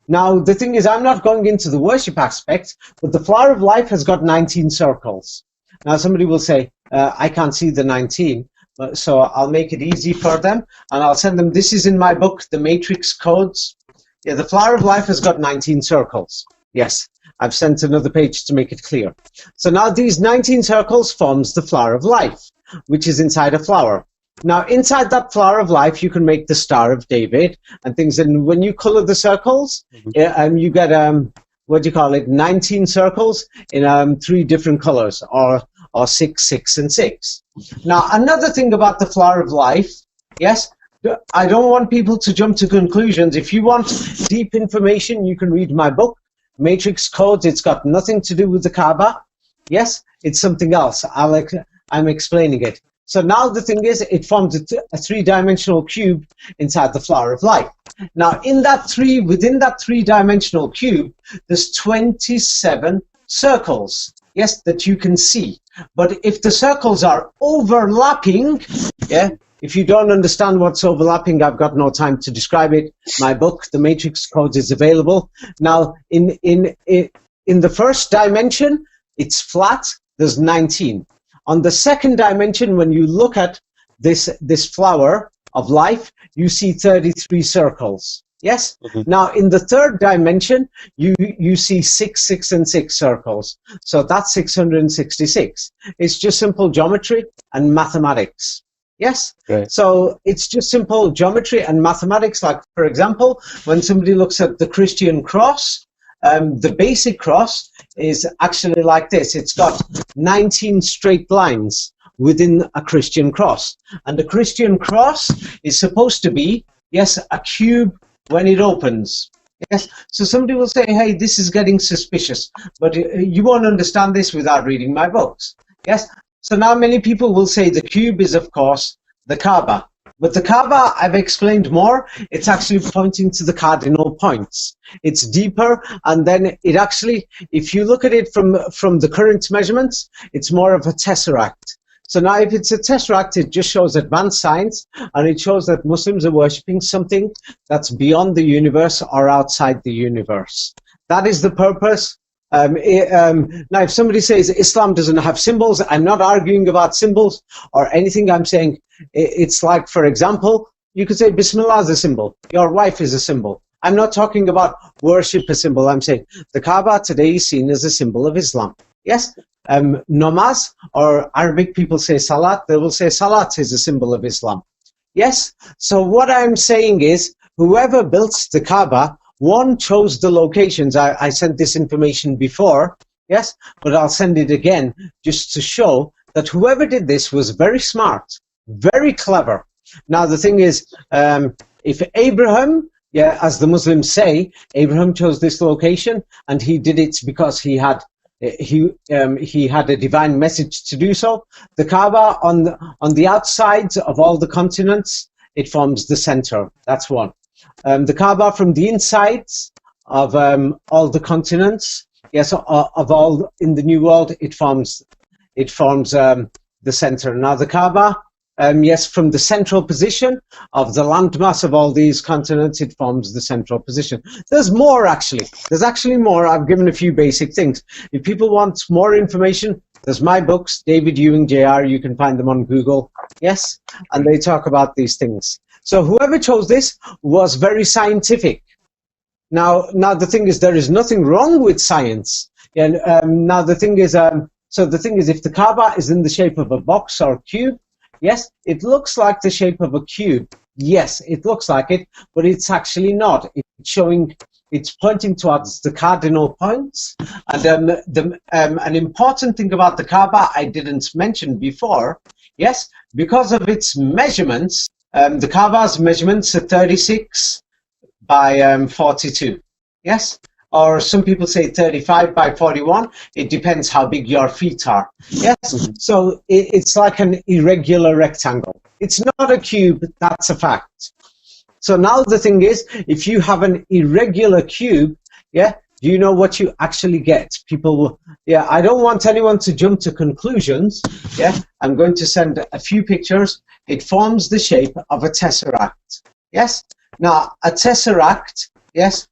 Now the thing is, I'm not going into the worship aspect, but the flower of life has got 19 circles. Now somebody will say, I can't see the 19. So I'll make it easy for them, and I'll send them. This is in my book, The Matrix Codes. Yeah, the flower of life has got 19 circles. Yes. I've sent another page to make it clear. So now these 19 circles forms the flower of life, which is inside a flower. Now inside that flower of life, you can make the Star of David and things. And when you color the circles, you get, 19 circles in 3 different colors, or 6, 6, and 6. Now another thing about the flower of life, yes, I don't want people to jump to conclusions. If you want deep information, you can read my book, Matrix Codes. It's got nothing to do with the Kaaba. Yes, it's something else. I'm explaining it. So now the thing is, it forms a 3-dimensional cube inside the flower of life. Now within that 3-dimensional cube, there's 27 circles, yes, that you can see. But if the circles are overlapping, yeah, if you don't understand what's overlapping, I've got no time to describe it. My book, The Matrix Codes, is available. Now, in the first dimension, it's flat. There's 19. On the second dimension, when you look at this flower of life, you see 33 circles. Yes? Mm-hmm. Now, in the third dimension, you see 6, 6, and 6 circles. So that's 666. It's just simple geometry and mathematics. Yes, right. So it's just simple geometry and mathematics. Like, for example, when somebody looks at the Christian cross, the basic cross is actually like this. It's got 19 straight lines within a Christian cross. And the Christian cross is supposed to be, yes, a cube when it opens. Yes, so somebody will say, hey, this is getting suspicious, but you won't understand this without reading my books. Yes. So now many people will say the cube is, of course, the Kaaba. But the Kaaba, I've explained more. It's actually pointing to the cardinal points. It's deeper, and then it actually, if you look at it from the current measurements, it's more of a tesseract. So now if it's a tesseract, it just shows advanced science, and it shows that Muslims are worshipping something that's beyond the universe or outside the universe. That is the purpose. Now, if somebody says Islam doesn't have symbols, I'm not arguing about symbols or anything. I'm saying it's like, for example, you could say Bismillah is a symbol. Your wife is a symbol. I'm not talking about worship a symbol. I'm saying the Kaaba today is seen as a symbol of Islam. Yes, namaz, or Arabic people say salat, they will say salat is a symbol of Islam. Yes, so what I'm saying is whoever built the Kaaba, one, chose the locations. I sent this information before, yes, but I'll send it again just to show that whoever did this was very smart, very clever. Now, the thing is, if Abraham, yeah, as the Muslims say, Abraham chose this location and he did it because he had a divine message to do so. The Kaaba on the outsides of all the continents, it forms the center. That's one. The Kaaba from the insides of all the continents, yes, of all in the New World, it forms the center. Now the Kaaba, yes, from the central position of the landmass of all these continents, it forms the central position. There's more actually. There's actually more. I've given a few basic things. If people want more information, there's my books, David Ewing Jr. You can find them on Google. Yes, and they talk about these things. So whoever chose this was very scientific. Now the thing is, there is nothing wrong with science. And now the thing is, if the Kaaba is in the shape of a box or cube, yes, it looks like the shape of a cube. Yes, it looks like it, but it's actually not. It's pointing towards the cardinal points. And an important thing about the Kaaba I didn't mention before, yes, because of its measurements. The Kaaba's measurements are 36 by 42, yes? Or some people say 35 by 41. It depends how big your feet are, yes? So it's like an irregular rectangle. It's not a cube, that's a fact. So now the thing is, if you have an irregular cube, yeah, do you know what you actually get? People will, yeah, I don't want anyone to jump to conclusions, yeah? I'm going to send a few pictures. It forms the shape of a tesseract, yes? Now, a tesseract, yes,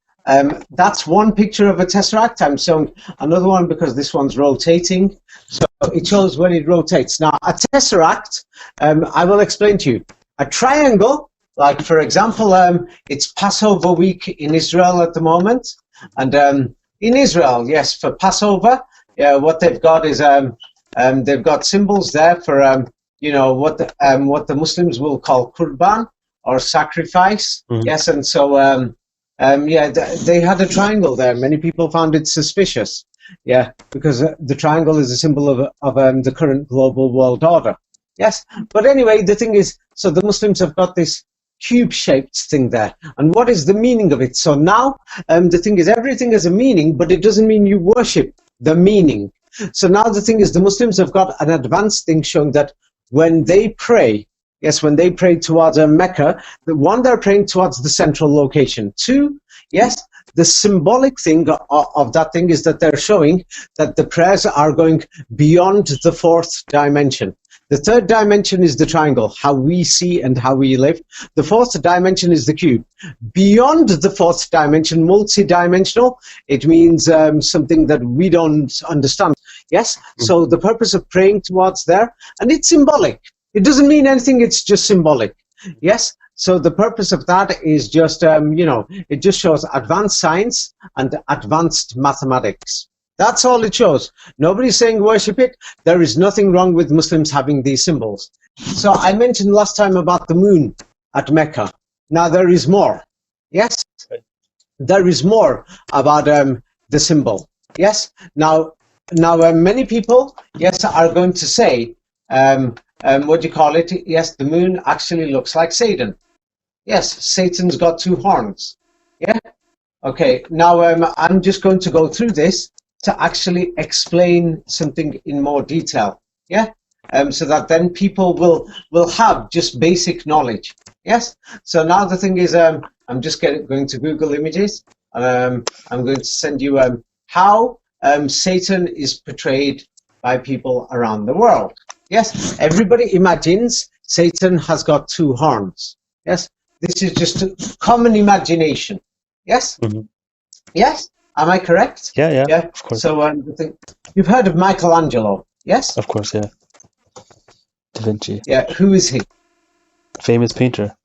that's one picture of a tesseract. I'm showing another one because this one's rotating, so it shows when it rotates. Now, a tesseract, I will explain to you. A triangle, like for example, it's Passover week in Israel at the moment, and in Israel, yes, for Passover, yeah, what they've got is they've got symbols there for you know what the Muslims will call qurban or sacrifice. Yes, and so yeah, they had a triangle there. Many people found it suspicious, yeah, because the triangle is a symbol of the current global world order. Yes, but anyway, the thing is, so the Muslims have got this cube-shaped thing there, and what is the meaning of it? So now the thing is, everything has a meaning, but it doesn't mean you worship the meaning. So now the thing is, the Muslims have got an advanced thing showing that when they pray, yes, when they pray towards Mecca, one, they're praying towards the central location. Two, yes, the symbolic thing of that thing is that they're showing that the prayers are going beyond the fourth dimension. The third dimension is the triangle, how we see and how we live. The fourth dimension is the cube. Beyond the fourth dimension, multi-dimensional, it means something that we don't understand. Yes? So the purpose of praying towards there, and it's symbolic. It doesn't mean anything, it's just symbolic. Yes? So the purpose of that is just, you know, it just shows advanced science and advanced mathematics. That's all it shows. Nobody's saying worship it. There is nothing wrong with Muslims having these symbols. So I mentioned last time about the moon at Mecca. Now there is more. Yes? There is more about the symbol. Yes? Now many people, yes, are going to say, what do you call it? Yes, the moon actually looks like Satan. Yes, Satan's got two horns. Yeah? Okay, now I'm just going to go through this to actually explain something in more detail. Yeah? so that then people will have just basic knowledge. Yes. So now the thing is, I'm just going to Google Images, and I'm going to send you how Satan is portrayed by people around the world. Yes. Everybody imagines Satan has got two horns. Yes. This is just a common imagination. Yes. Mm-hmm. Yes. Am I correct? Yeah. Yeah. Of course. So you've heard of Michelangelo? Yes. Of course, yeah. Da Vinci. Yeah. Who is he? Famous painter.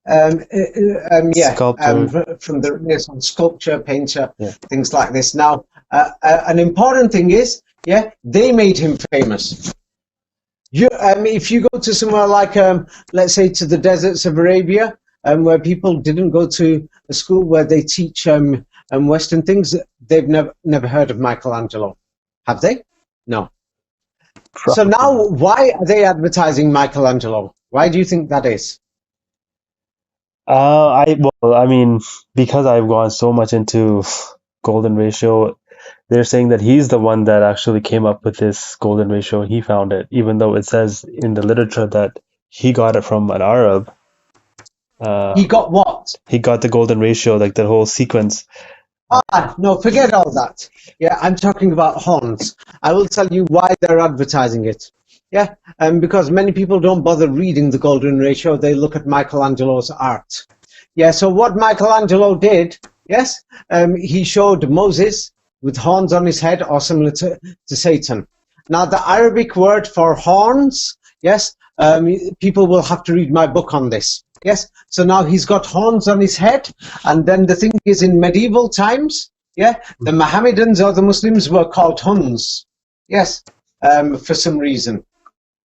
Yeah. Sculptor. From the Renaissance, sculpture, painter, Yeah. things like this. Now, an important thing is, yeah, they made him famous. If you go to somewhere like, let's say, to the deserts of Arabia, where people didn't go to a school where they teach Western things, they've never heard of Michelangelo, have they? No. Probably. So now, why are they advertising Michelangelo? Why do you think that is? I mean, because I've gone so much into golden ratio, they're saying that he's the one that actually came up with this golden ratio. He found it, even though it says in the literature that he got it from an Arab. He got what? He got the golden ratio, like the whole sequence. No, forget all that. Yeah, I'm talking about horns. I will tell you why they're advertising it. Yeah, because many people don't bother reading the golden ratio. They look at Michelangelo's art. Yeah, so what Michelangelo did, yes, he showed Moses with horns on his head, or similar to Satan. Now, the Arabic word for horns, yes, people will have to read my book on this. Yes, so now he's got horns on his head, and then the thing is, in medieval times, yeah, the Mohammedans or the Muslims were called Huns. Yes, for some reason.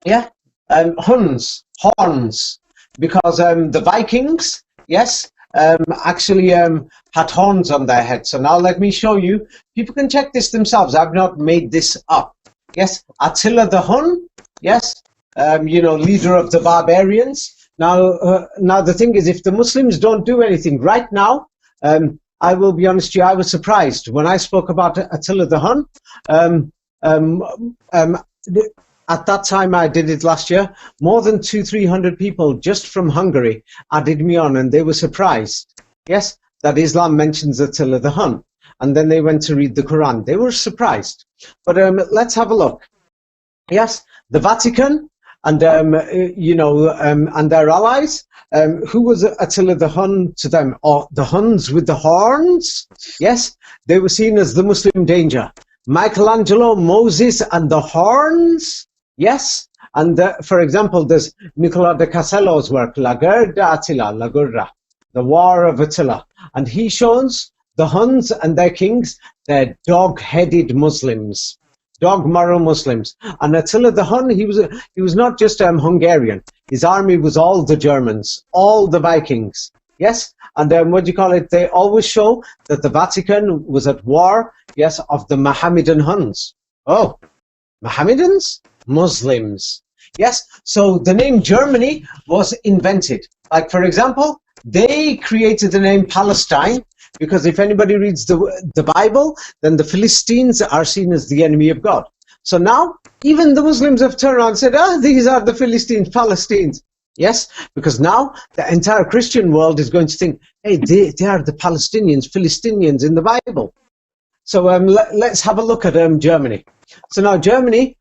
Yeah, Huns, horns, because the Vikings, yes, actually had horns on their head. So now let me show you. People can check this themselves. I've not made this up. Yes, Attila the Hun, yes, leader of the barbarians. Now the thing is, if the Muslims don't do anything right now, I will be honest with you, I was surprised when I spoke about Attila the Hun. At that time, I did it last year, more than 200-300 people just from Hungary added me on, and they were surprised, yes, that Islam mentions Attila the Hun. And then they went to read the Quran. They were surprised. But let's have a look. Yes, the Vatican and and their allies. Who was Attila the Hun to them? Or the Huns with the horns? Yes, they were seen as the Muslim danger. Michelangelo, Moses, and the horns. Yes, and for example, there's Nicola de Castello's work, La Guerra d'Attila, La Guerra, the War of Attila, and he shows the Huns and their kings, they're dog-headed Muslims. Dog moral Muslims. And Attila the Hun, he was not just Hungarian. His army was all the Germans, all the Vikings. Yes, and they always show that the Vatican was at war, yes, of the Mohammedan Huns. Oh, Mohammedans? Muslims. Yes, so the name Germany was invented. Like, for example, they created the name Palestine, because if anybody reads the Bible, then the Philistines are seen as the enemy of God. So now, even the Muslims have turned around and said, these are the Philistines, Palestinians. Yes, because now the entire Christian world is going to think, hey, they are the Palestinians, Philistinians in the Bible. So let's have a look at Germany. So now Germany,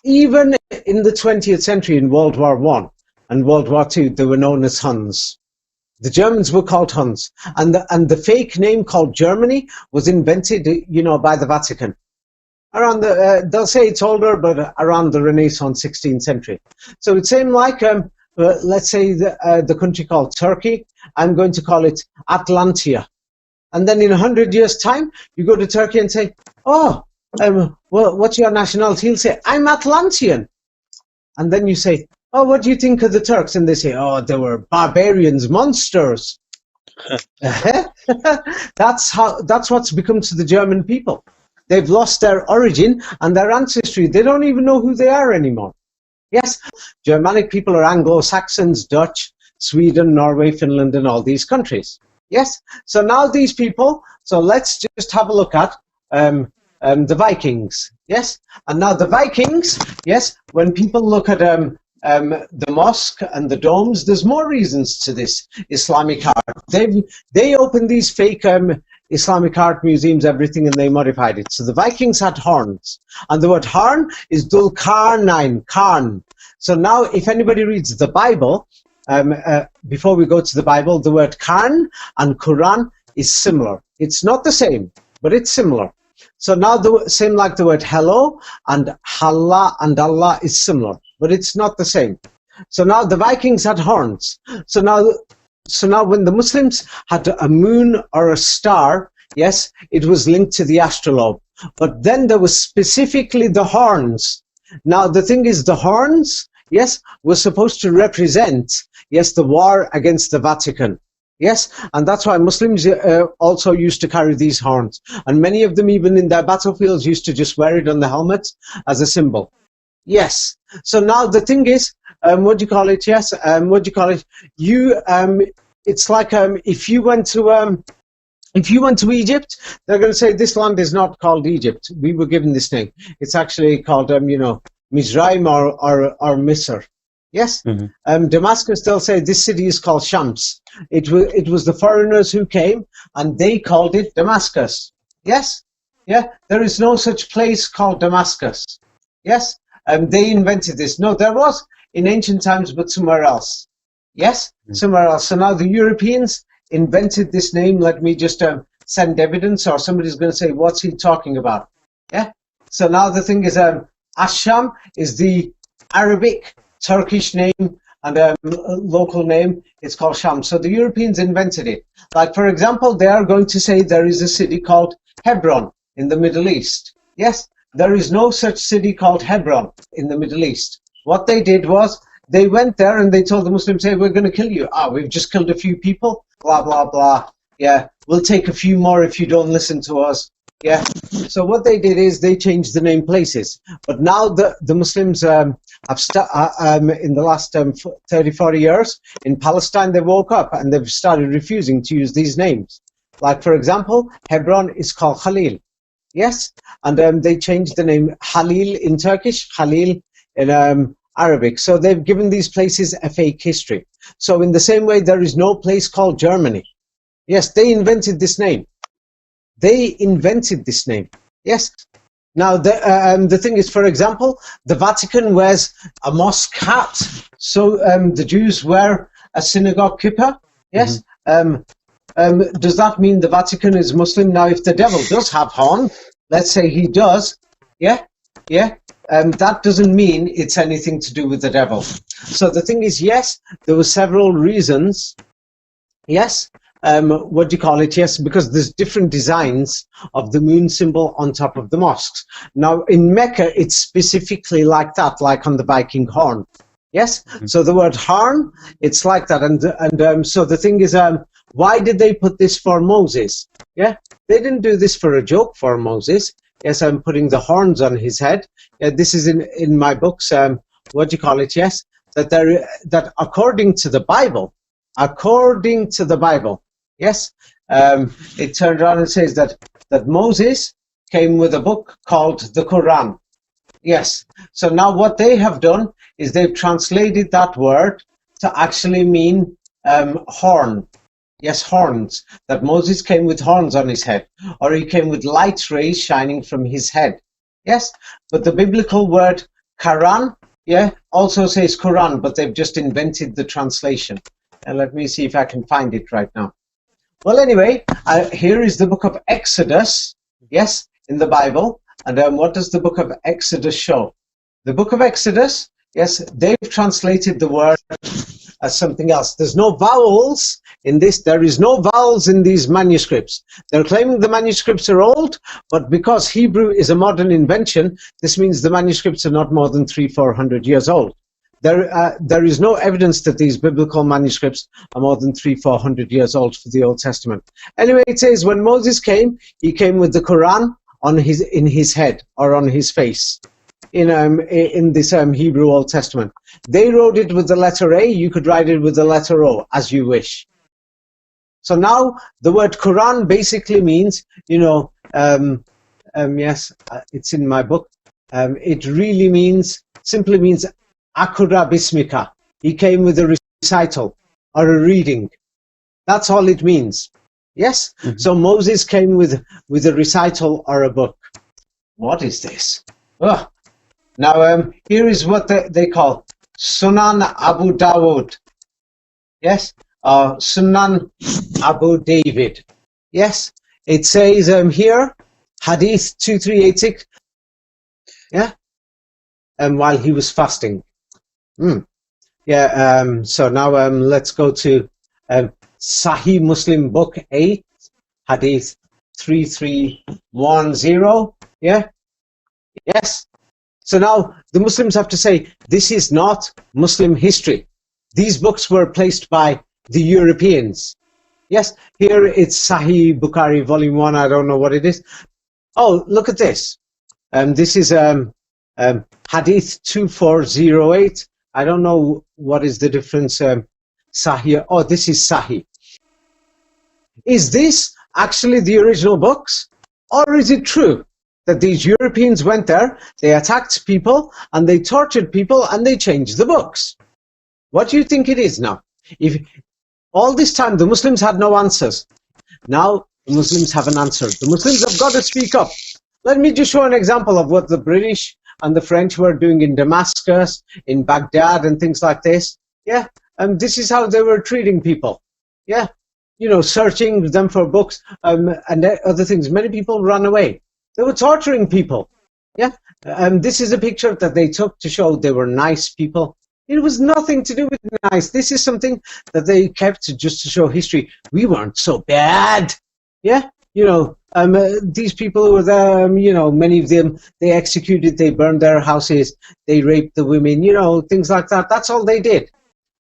even in the 20th century, in World War I and World War II, they were known as Huns. The Germans were called Huns, and the fake name called Germany was invented, by the Vatican. Around they'll say it's older, but around the Renaissance, 16th century. So it's same like, let's say the country called Turkey. I'm going to call it Atlantia. And then in 100 years' time, you go to Turkey and say, well, what's your nationality? He'll say, I'm Atlantean. And then you say, what do you think of the Turks? And they say, they were barbarians, monsters. That's what's become to the German people. They've lost their origin and their ancestry. They don't even know who they are anymore. Yes, Germanic people are Anglo-Saxons, Dutch, Sweden, Norway, Finland, and all these countries. Yes, so now these people, so let's just have a look at the Vikings. Yes, and now the Vikings. Yes, when people look at the mosque and the domes, there's more reasons to this Islamic art. They opened these fake Islamic art museums, everything, and they modified it. So the Vikings had horns, and the word horn is dul karnain, karn. So now, if anybody reads the Bible, before we go to the Bible, the word karn and Quran is similar. It's not the same, but it's similar. So now, the same like the word hello and Allah and Allah is similar, but it's not the same. So now the Vikings had horns. So now when the Muslims had a moon or a star, yes, it was linked to the astrolabe. But then there was specifically the horns. Now the thing is, the horns, yes, were supposed to represent, yes, the war against the Vatican. Yes, and that's why Muslims also used to carry these horns. And many of them, even in their battlefields, used to just wear it on the helmets as a symbol. Yes. So now the thing is, what do you call it? Yes. What do you call it? It's like if you went to Egypt, they're going to say this land is not called Egypt. We were given this name. It's actually called, Mizraim or Misr. Yes. Mm-hmm. Damascus, they'll say this city is called Shams. It was the foreigners who came and they called it Damascus. Yes. Yeah. There is no such place called Damascus. Yes. They invented this. No, there was in ancient times, but somewhere else. Yes, somewhere else. So now the Europeans invented this name. Let me just send evidence, or somebody's going to say, what's he talking about? Yeah. So now the thing is, Asham is the Arabic, Turkish name, and local name. It's called Sham. So the Europeans invented it. Like, for example, they are going to say there is a city called Hebron in the Middle East. Yes. There is no such city called Hebron in the Middle East. What they did was they went there and they told the Muslims, hey, we're going to kill you. We've just killed a few people, blah, blah, blah. Yeah, we'll take a few more if you don't listen to us. Yeah. So what they did is they changed the name places. But now the Muslims have in the last 30, 40 years, in Palestine, they woke up and they've started refusing to use these names. Like, for example, Hebron is called Khalil. Yes, and they changed the name Halil in Turkish, Khalil in Arabic. So they've given these places a fake history. So in the same way, there is no place called Germany. Yes, they invented this name. They invented this name. Yes. Now, the thing is, for example, the Vatican wears a mosque hat. So the Jews wear a synagogue kippah. Yes. Mm-hmm. Does that mean the Vatican is Muslim? Now, if the devil does have horn, let's say he does, yeah, that doesn't mean it's anything to do with the devil. So the thing is, yes, there were several reasons, yes, what do you call it? Yes, because there's different designs of the moon symbol on top of the mosques. Now, in Mecca, it's specifically like that, like on the Viking horn. Yes, mm-hmm. So the word horn, it's like that. And so the thing is, why did they put this for Moses? Yeah, they didn't do this for a joke for Moses. Yes, I'm putting the horns on his head. This is in my books. What do you call it? Yes, that according to the Bible, yes, it turned around and says that Moses came with a book called the Quran. Yes. So now what they have done is they've translated that word to actually mean horn. Yes, horns. That Moses came with horns on his head, or he came with light rays shining from his head. Yes, but the biblical word Quran, yeah, also says Quran, but they've just invented the translation. And let me see if I can find it right now. Well, anyway, here is the book of Exodus, yes, in the Bible. And what does the book of Exodus show? The book of Exodus, yes, they've translated the word as something else. There's no vowels in this. There is no vowels in these manuscripts. They're claiming the manuscripts are old, but because Hebrew is a modern invention, this means the manuscripts are not more than 300-400 years old. There is no evidence that these biblical manuscripts are more than 300-400 years old for the Old Testament. Anyway, it says when Moses came, he came with the Quran in his head or on his face. In this Hebrew Old Testament, they wrote it with the letter A. You could write it with the letter O, as you wish. So now the word Quran basically means, yes, it's in my book. It really simply means Akura Bismika. He came with a recital or a reading. That's all it means. Yes? Mm-hmm. So Moses came with a recital or a book. What is this? Oh. Now, here is what they call Sunan Abu Dawud. Yes? Sunan Abu David. Yes? It says here, Hadith 2386. Yeah? While he was fasting. Yeah, so now let's go to Sahih Muslim Book 8, Hadith 3310. Yeah? Yes? So now the Muslims have to say, this is not Muslim history. These books were placed by the Europeans. Yes? Here it's Sahih Bukhari, Volume 1. I don't know what it is. Oh, look at this. This is Hadith 2408. I don't know what is the difference. Sahih. Oh, this is Sahih. Is this actually the original books? Or is it true that these Europeans went there, they attacked people, and they tortured people, and they changed the books? What do you think it is now? If all this time the Muslims had no answers, now the Muslims have an answer. The Muslims have got to speak up. Let me just show an example of what the British and the French were doing in Damascus, in Baghdad, and things like this. Yeah, and this is how they were treating people. Yeah, you know, searching them for books and other things. Many people ran away. They were torturing people. Yeah, this is a picture that they took to show they were nice people. It was nothing to do with nice. This is something that they kept just to show history. We weren't so bad. Yeah, you know, these people who were there, you know, many of them, they executed, they burned their houses, they raped the women, you know, things like that. That's all they did.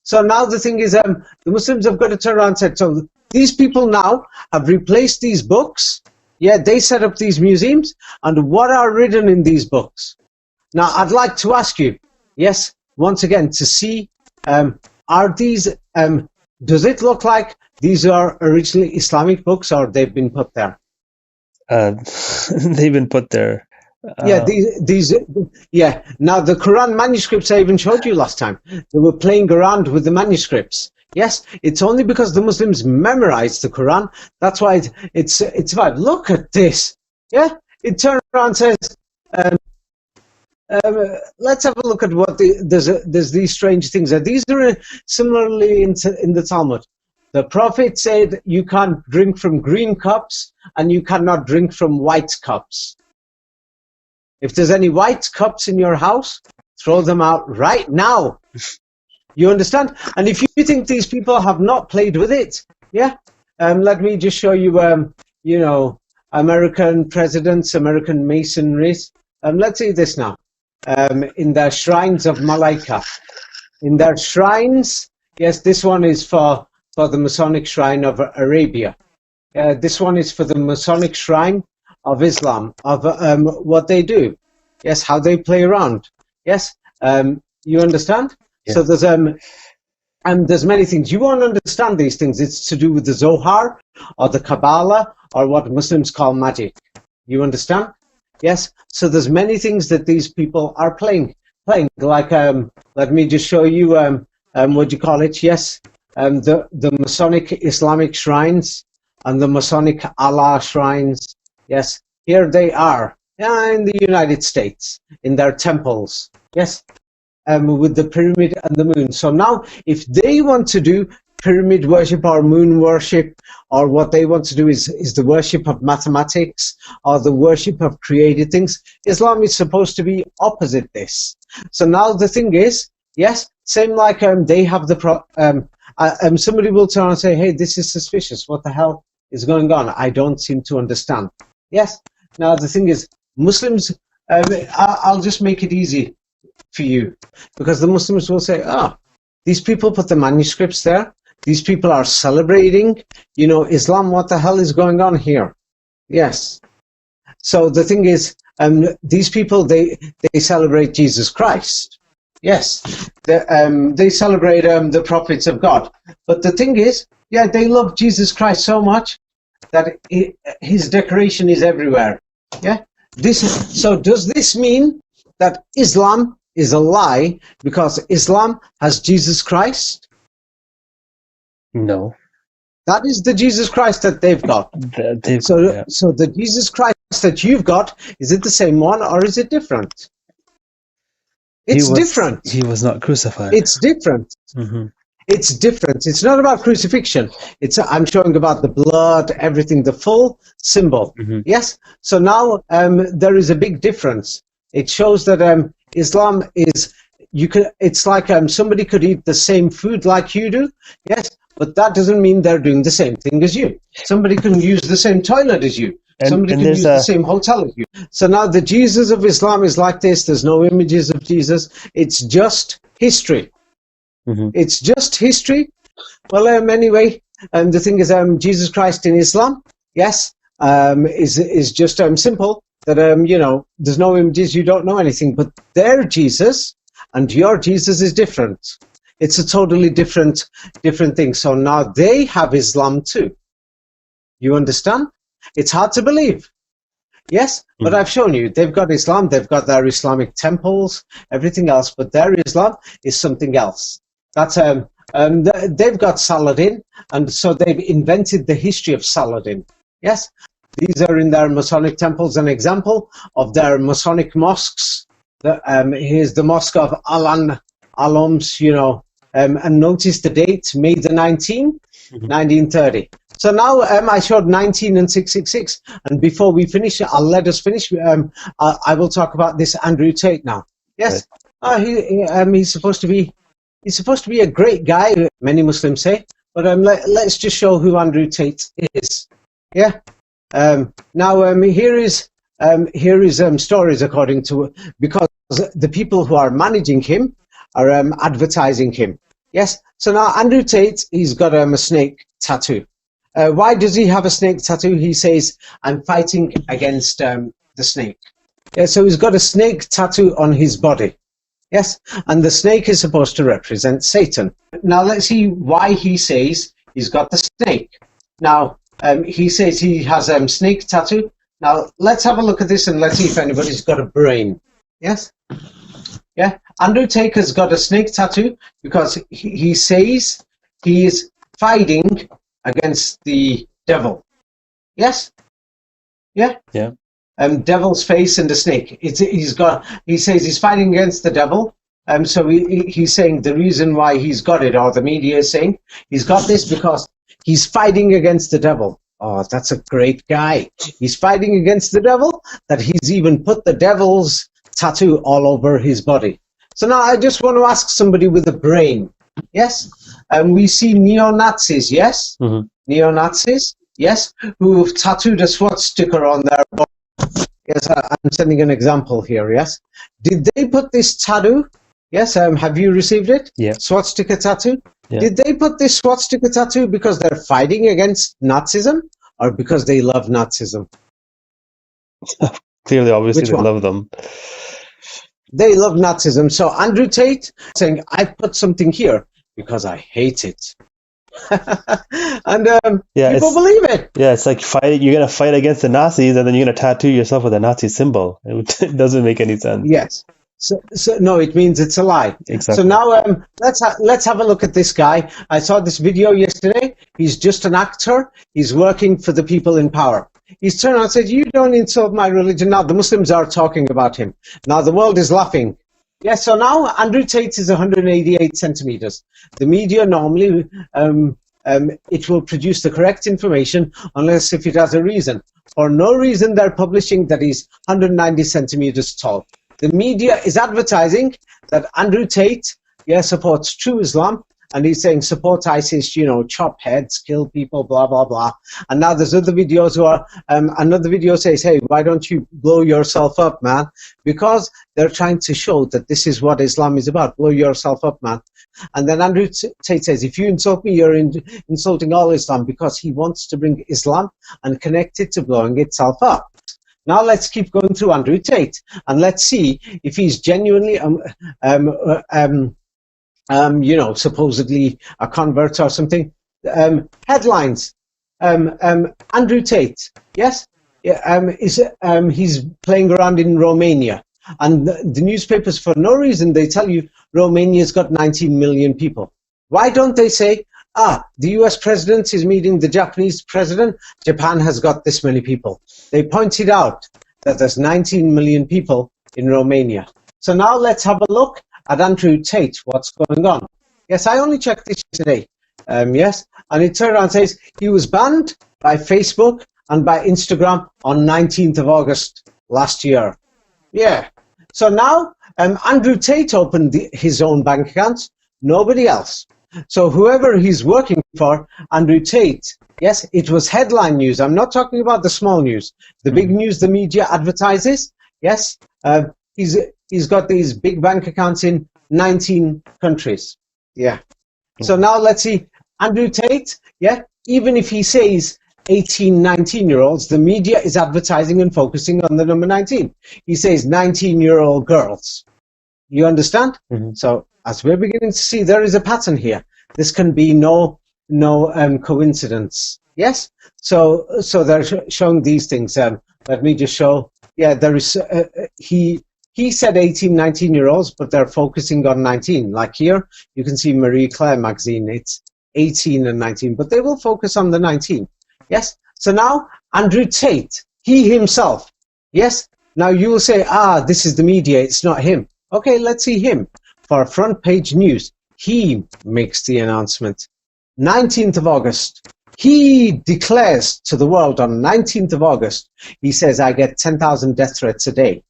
So now the thing is, the Muslims have got to turn around and say, so these people now have replaced these books. Yeah, they set up these museums, and what are written in these books? Now, I'd like to ask you, yes, once again, to see, are these, does it look like these are originally Islamic books, or they've been put there? They've been put there. Yeah, yeah. Now, the Quran manuscripts I even showed you last time, they were playing around with the manuscripts. Yes, it's only because the Muslims memorized the Quran. That's why it's about, look at this. Yeah, it turns around and says, let's have a look at what there's these strange things. These are similarly in the Talmud. The Prophet said you can't drink from green cups and you cannot drink from white cups. If there's any white cups in your house, throw them out right now. You understand? And if you think these people have not played with it, yeah, let me just show you, you know, American presidents, American masonries. Let's see this now. In their shrines of Malaika. In their shrines, yes, this one is for the Masonic Shrine of Arabia. This one is for the Masonic Shrine of Islam, of what they do. Yes, how they play around. Yes, you understand? Yeah. So there's many things. You won't understand these things. It's to do with the Zohar or the Kabbalah or what Muslims call magic. You understand? Yes. So there's many things that these people are playing. Like let me just show you what do you call it? Yes. The Masonic Islamic shrines and the Masonic Allah shrines. Yes. Here they are in the United States in their temples. Yes. With the pyramid and the moon. So now, if they want to do pyramid worship or moon worship, or what they want to do is the worship of mathematics or the worship of created things, Islam is supposed to be opposite this. So now the thing is, yes, same like they have the somebody will turn and say, hey, this is suspicious. What the hell is going on? I don't seem to understand. Yes. Now the thing is, Muslims, I'll just make it easy for you, because the Muslims will say, these people put the manuscripts there, these people are celebrating, you know, Islam, what the hell is going on here? Yes. So the thing is, these people, they celebrate Jesus Christ. Yes. They celebrate the prophets of God. But the thing is, yeah, they love Jesus Christ so much that his decoration is everywhere. Yeah. So does this mean that Islam is a lie because Islam has Jesus Christ? No. That is the Jesus Christ that they've got. So the Jesus Christ that you've got, is it the same one or is it different? It's different. He was not crucified. It's different. Mm-hmm. It's different. It's not about crucifixion. I'm showing about the blood, everything, the full symbol. Mm-hmm. Yes. So now there is a big difference. It shows that Islam is it's like somebody could eat the same food like you do. Yes, but that doesn't mean they're doing the same thing as you. Somebody can use the same toilet as you. Somebody can use the same hotel as you. So now the Jesus of Islam is like this. There's no images of Jesus. It's just history. Mm-hmm. It's just history. Well, anyway, the thing is, Jesus Christ in Islam, yes, is just simple. That there's no images. You don't know anything. But their Jesus and your Jesus is different. It's a totally different thing. So now they have Islam too. You understand? It's hard to believe. Yes, but I've shown you. They've got Islam. They've got their Islamic temples, everything else. But their Islam is something else. That's they've got Saladin, and so they've invented the history of Saladin. Yes, these are in their Masonic temples. An example of their Masonic mosques. Here's the mosque of Alams, and notice the date, May the 19th, 1930. So now I showed 19 and 666, and before we finish, let us finish. I will talk about this Andrew Tate now. Yes, he's supposed to be a great guy, many Muslims say, but let's just show who Andrew Tate is. Yeah. Now here is stories according to, because the people who are managing him are advertising him. Yes. So now Andrew Tate, he's got a snake tattoo. Why does he have a snake tattoo? He says, I'm fighting against the snake. Yeah, so he's got a snake tattoo on his body. Yes, and the snake is supposed to represent Satan. Now let's see why he says he's got the snake. Now he says he has a snake tattoo. Now let's have a look at this and let's see if anybody's got a brain. Yes? Yeah, Andrew Tate has got a snake tattoo because he says he is fighting against the devil. Yes? Yeah? Yeah. Devil's face and the snake. He says he's fighting against the devil. So he's saying the reason why he's got it, or the media is saying he's got this because he's fighting against the devil. Oh, that's a great guy. He's fighting against the devil, that he's even put the devil's tattoo all over his body. So now I just want to ask somebody with a brain. Yes? We see neo-Nazis, yes? Mm-hmm. Neo-Nazis, yes? Who've tattooed a swastika on their body. Yes, I'm sending an example here, yes? Did they put this tattoo? Yes, have you received it? Yeah. Swastika tattoo? Yeah. Did they put this swastika tattoo because they're fighting against Nazism or because they love Nazism? Clearly, obviously, they love them. They love Nazism. So Andrew Tate saying, I put something here because I hate it. And people believe it. Yeah, it's like fighting. You're going to fight against the Nazis, and then you're going to tattoo yourself with a Nazi symbol. It doesn't make any sense. Yes. So no, it means it's a lie. Exactly. So now let's have a look at this guy. I saw this video yesterday. He's just an actor. He's working for the people in power. He's turned around and said, "You don't insult my religion." Now the Muslims are talking about him. Now the world is laughing. Yes, so now Andrew Tate is 188 centimeters. The media normally, it will produce the correct information unless if it has a reason. For no reason, they're publishing that he's 190 centimeters tall. The media is advertising that Andrew Tate, supports true Islam, and he's saying support ISIS, chop heads, kill people, blah, blah, blah. And now there's other videos where another video says, hey, why don't you blow yourself up, man? Because they're trying to show that this is what Islam is about. Blow yourself up, man. And then Andrew Tate says, if you insult me, you're insulting all Islam, because he wants to bring Islam and connect it to blowing itself up. Now let's keep going through Andrew Tate and let's see if he's genuinely supposedly a convert or something. Headlines. Andrew Tate. Yes? Yeah, he's playing around in Romania, and the newspapers, for no reason, they tell you Romania's got 19 million people. Why don't they say, the US president is meeting the Japanese president, Japan has got this many people. They pointed out that there's 19 million people in Romania. So now let's have a look at Andrew Tate, what's going on. Yes, I only checked this today. Yes, and it turned around and says he was banned by Facebook and by Instagram on 19th of August last year. Yeah. So now Andrew Tate opened his own bank accounts, nobody else. So whoever he's working for, Andrew Tate, yes, it was headline news. I'm not talking about the small news. The big news the media advertises, yes, he's got these big bank accounts in 19 countries. Yeah. So now let's see, Andrew Tate, yeah, even if he says 18, 19-year-olds, the media is advertising and focusing on the number 19. He says 19-year-old girls. You understand? Mm-hmm. So as we're beginning to see, there is a pattern here. This can be no coincidence. Yes? So they're showing these things. Let me just show. Yeah, there is. He said 18, 19-year-olds, but they're focusing on 19. Like here, you can see Marie Claire magazine. It's 18 and 19, but they will focus on the 19. Yes? So now, Andrew Tate, he himself, yes? Now you will say, this is the media, it's not him. Okay, let's see him. For front page news, he makes the announcement. 19th of August, he declares to the world on 19th of August, he says, I get 10,000 death threats a day.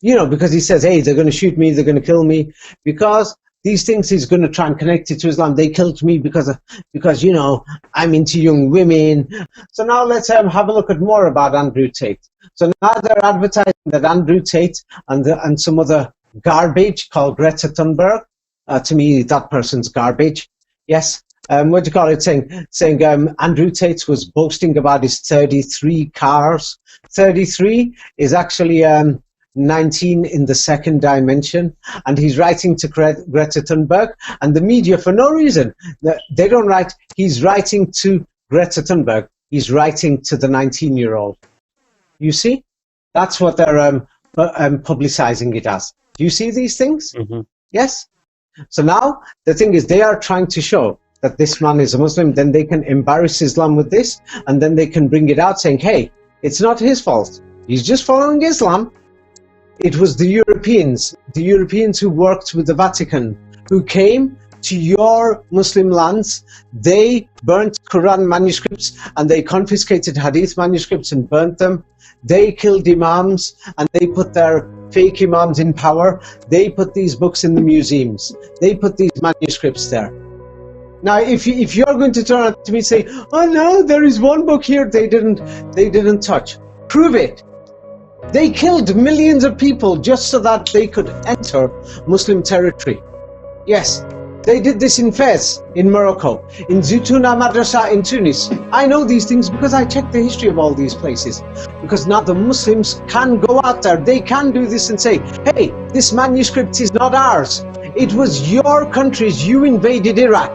You know, because he says, hey, they're going to shoot me, they're going to kill me, because these things he's going to try and connect it to Islam. They killed me because you know, I'm into young women. So now let's have a look at more about Andrew Tate. So now they're advertising that Andrew Tate and some other garbage called Greta Thunberg. To me, that person's garbage. Yes. What do you call it? Saying Andrew Tate was boasting about his 33 cars. 33 is actually 19 in the second dimension, and he's writing to Greta Thunberg, and the media, for no reason, they don't write, he's writing to Greta Thunberg, he's writing to the 19-year-old. You see? That's what they're publicizing it as. Do you see these things? Mm-hmm. Yes? So now, the thing is, they are trying to show that this man is a Muslim, then they can embarrass Islam with this, and then they can bring it out saying, hey, it's not his fault. He's just following Islam. It was the Europeans who worked with the Vatican, who came to your Muslim lands. They burnt Quran manuscripts and they confiscated Hadith manuscripts and burnt them. They killed imams and they put their fake imams in power. They put these books in the museums. They put these manuscripts there. Now, if you're going to turn to me and say, oh no, there is one book here they didn't touch, prove it. They killed millions of people just so that they could enter Muslim territory. Yes, they did this in Fez, in Morocco, in Zitouna Madrasa in Tunis. I know these things because I checked the history of all these places. Because now the Muslims can go out there, they can do this and say, hey, this manuscript is not ours. It was your countries. You invaded Iraq.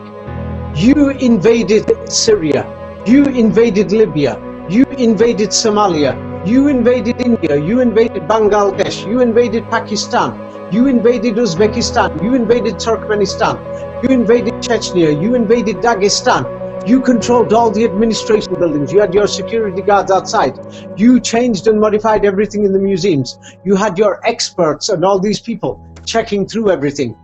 You invaded Syria. You invaded Libya. You invaded Somalia. You invaded India, you invaded Bangladesh, you invaded Pakistan, you invaded Uzbekistan, you invaded Turkmenistan, you invaded Chechnya, you invaded Dagestan. You controlled all the administration buildings, you had your security guards outside, you changed and modified everything in the museums, you had your experts and all these people checking through everything.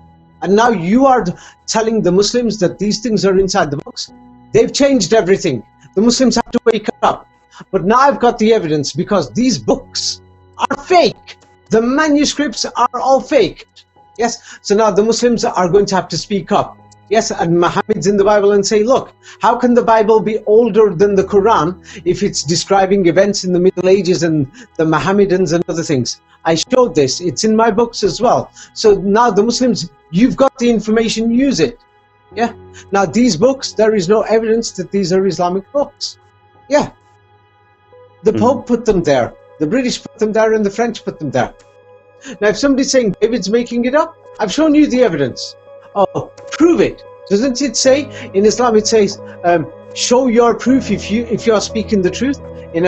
And now you are telling the Muslims that these things are inside the books? They've changed everything. The Muslims have to wake up. But now I've got the evidence because these books are fake. The manuscripts are all fake. Yes, so now the Muslims are going to have to speak up. Yes, and Muhammad's in the Bible and say, look, how can the Bible be older than the Quran if it's describing events in the Middle Ages and the Mohammedans and other things? I showed this. It's in my books as well. So now the Muslims, you've got the information, use it. Yeah. Now these books, there is no evidence that these are Islamic books. Yeah. The Pope put them there, the British put them there, and the French put them there. Now, if somebody's saying David's making it up, I've shown you the evidence. Oh, prove it. Doesn't it say in Islam? It says, show your proof if you're speaking the truth. In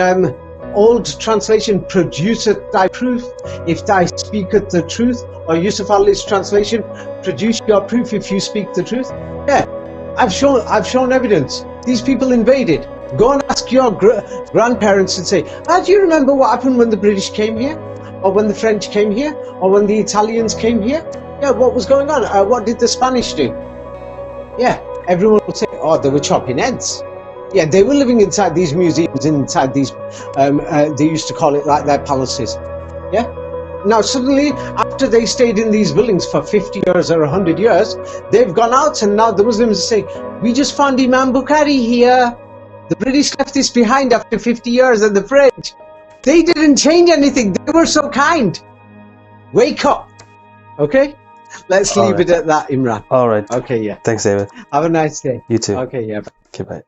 old translation, produceth thy proof if thou speaketh the truth, or Yusuf Ali's translation, produce your proof if you speak the truth. Yeah, I've shown evidence. These people invaded. Go and ask your grandparents and say, do you remember what happened when the British came here, or when the French came here, or when the Italians came here? Yeah, what was going on? What did the Spanish do? Yeah, everyone will say, oh, they were chopping heads. Yeah, they were living inside these museums, inside these, they used to call it like their palaces. Yeah? Now suddenly, after they stayed in these buildings for 50 years or 100 years, they've gone out and now the Muslims say, we just found Imam Bukhari here. The British left this behind after 50 years, and the French. They didn't change anything. They were so kind. Wake up. Okay? Let's leave it at that, Imran. All right. Okay, yeah. Thanks, David. Have a nice day. You too. Okay, yeah. Okay, bye.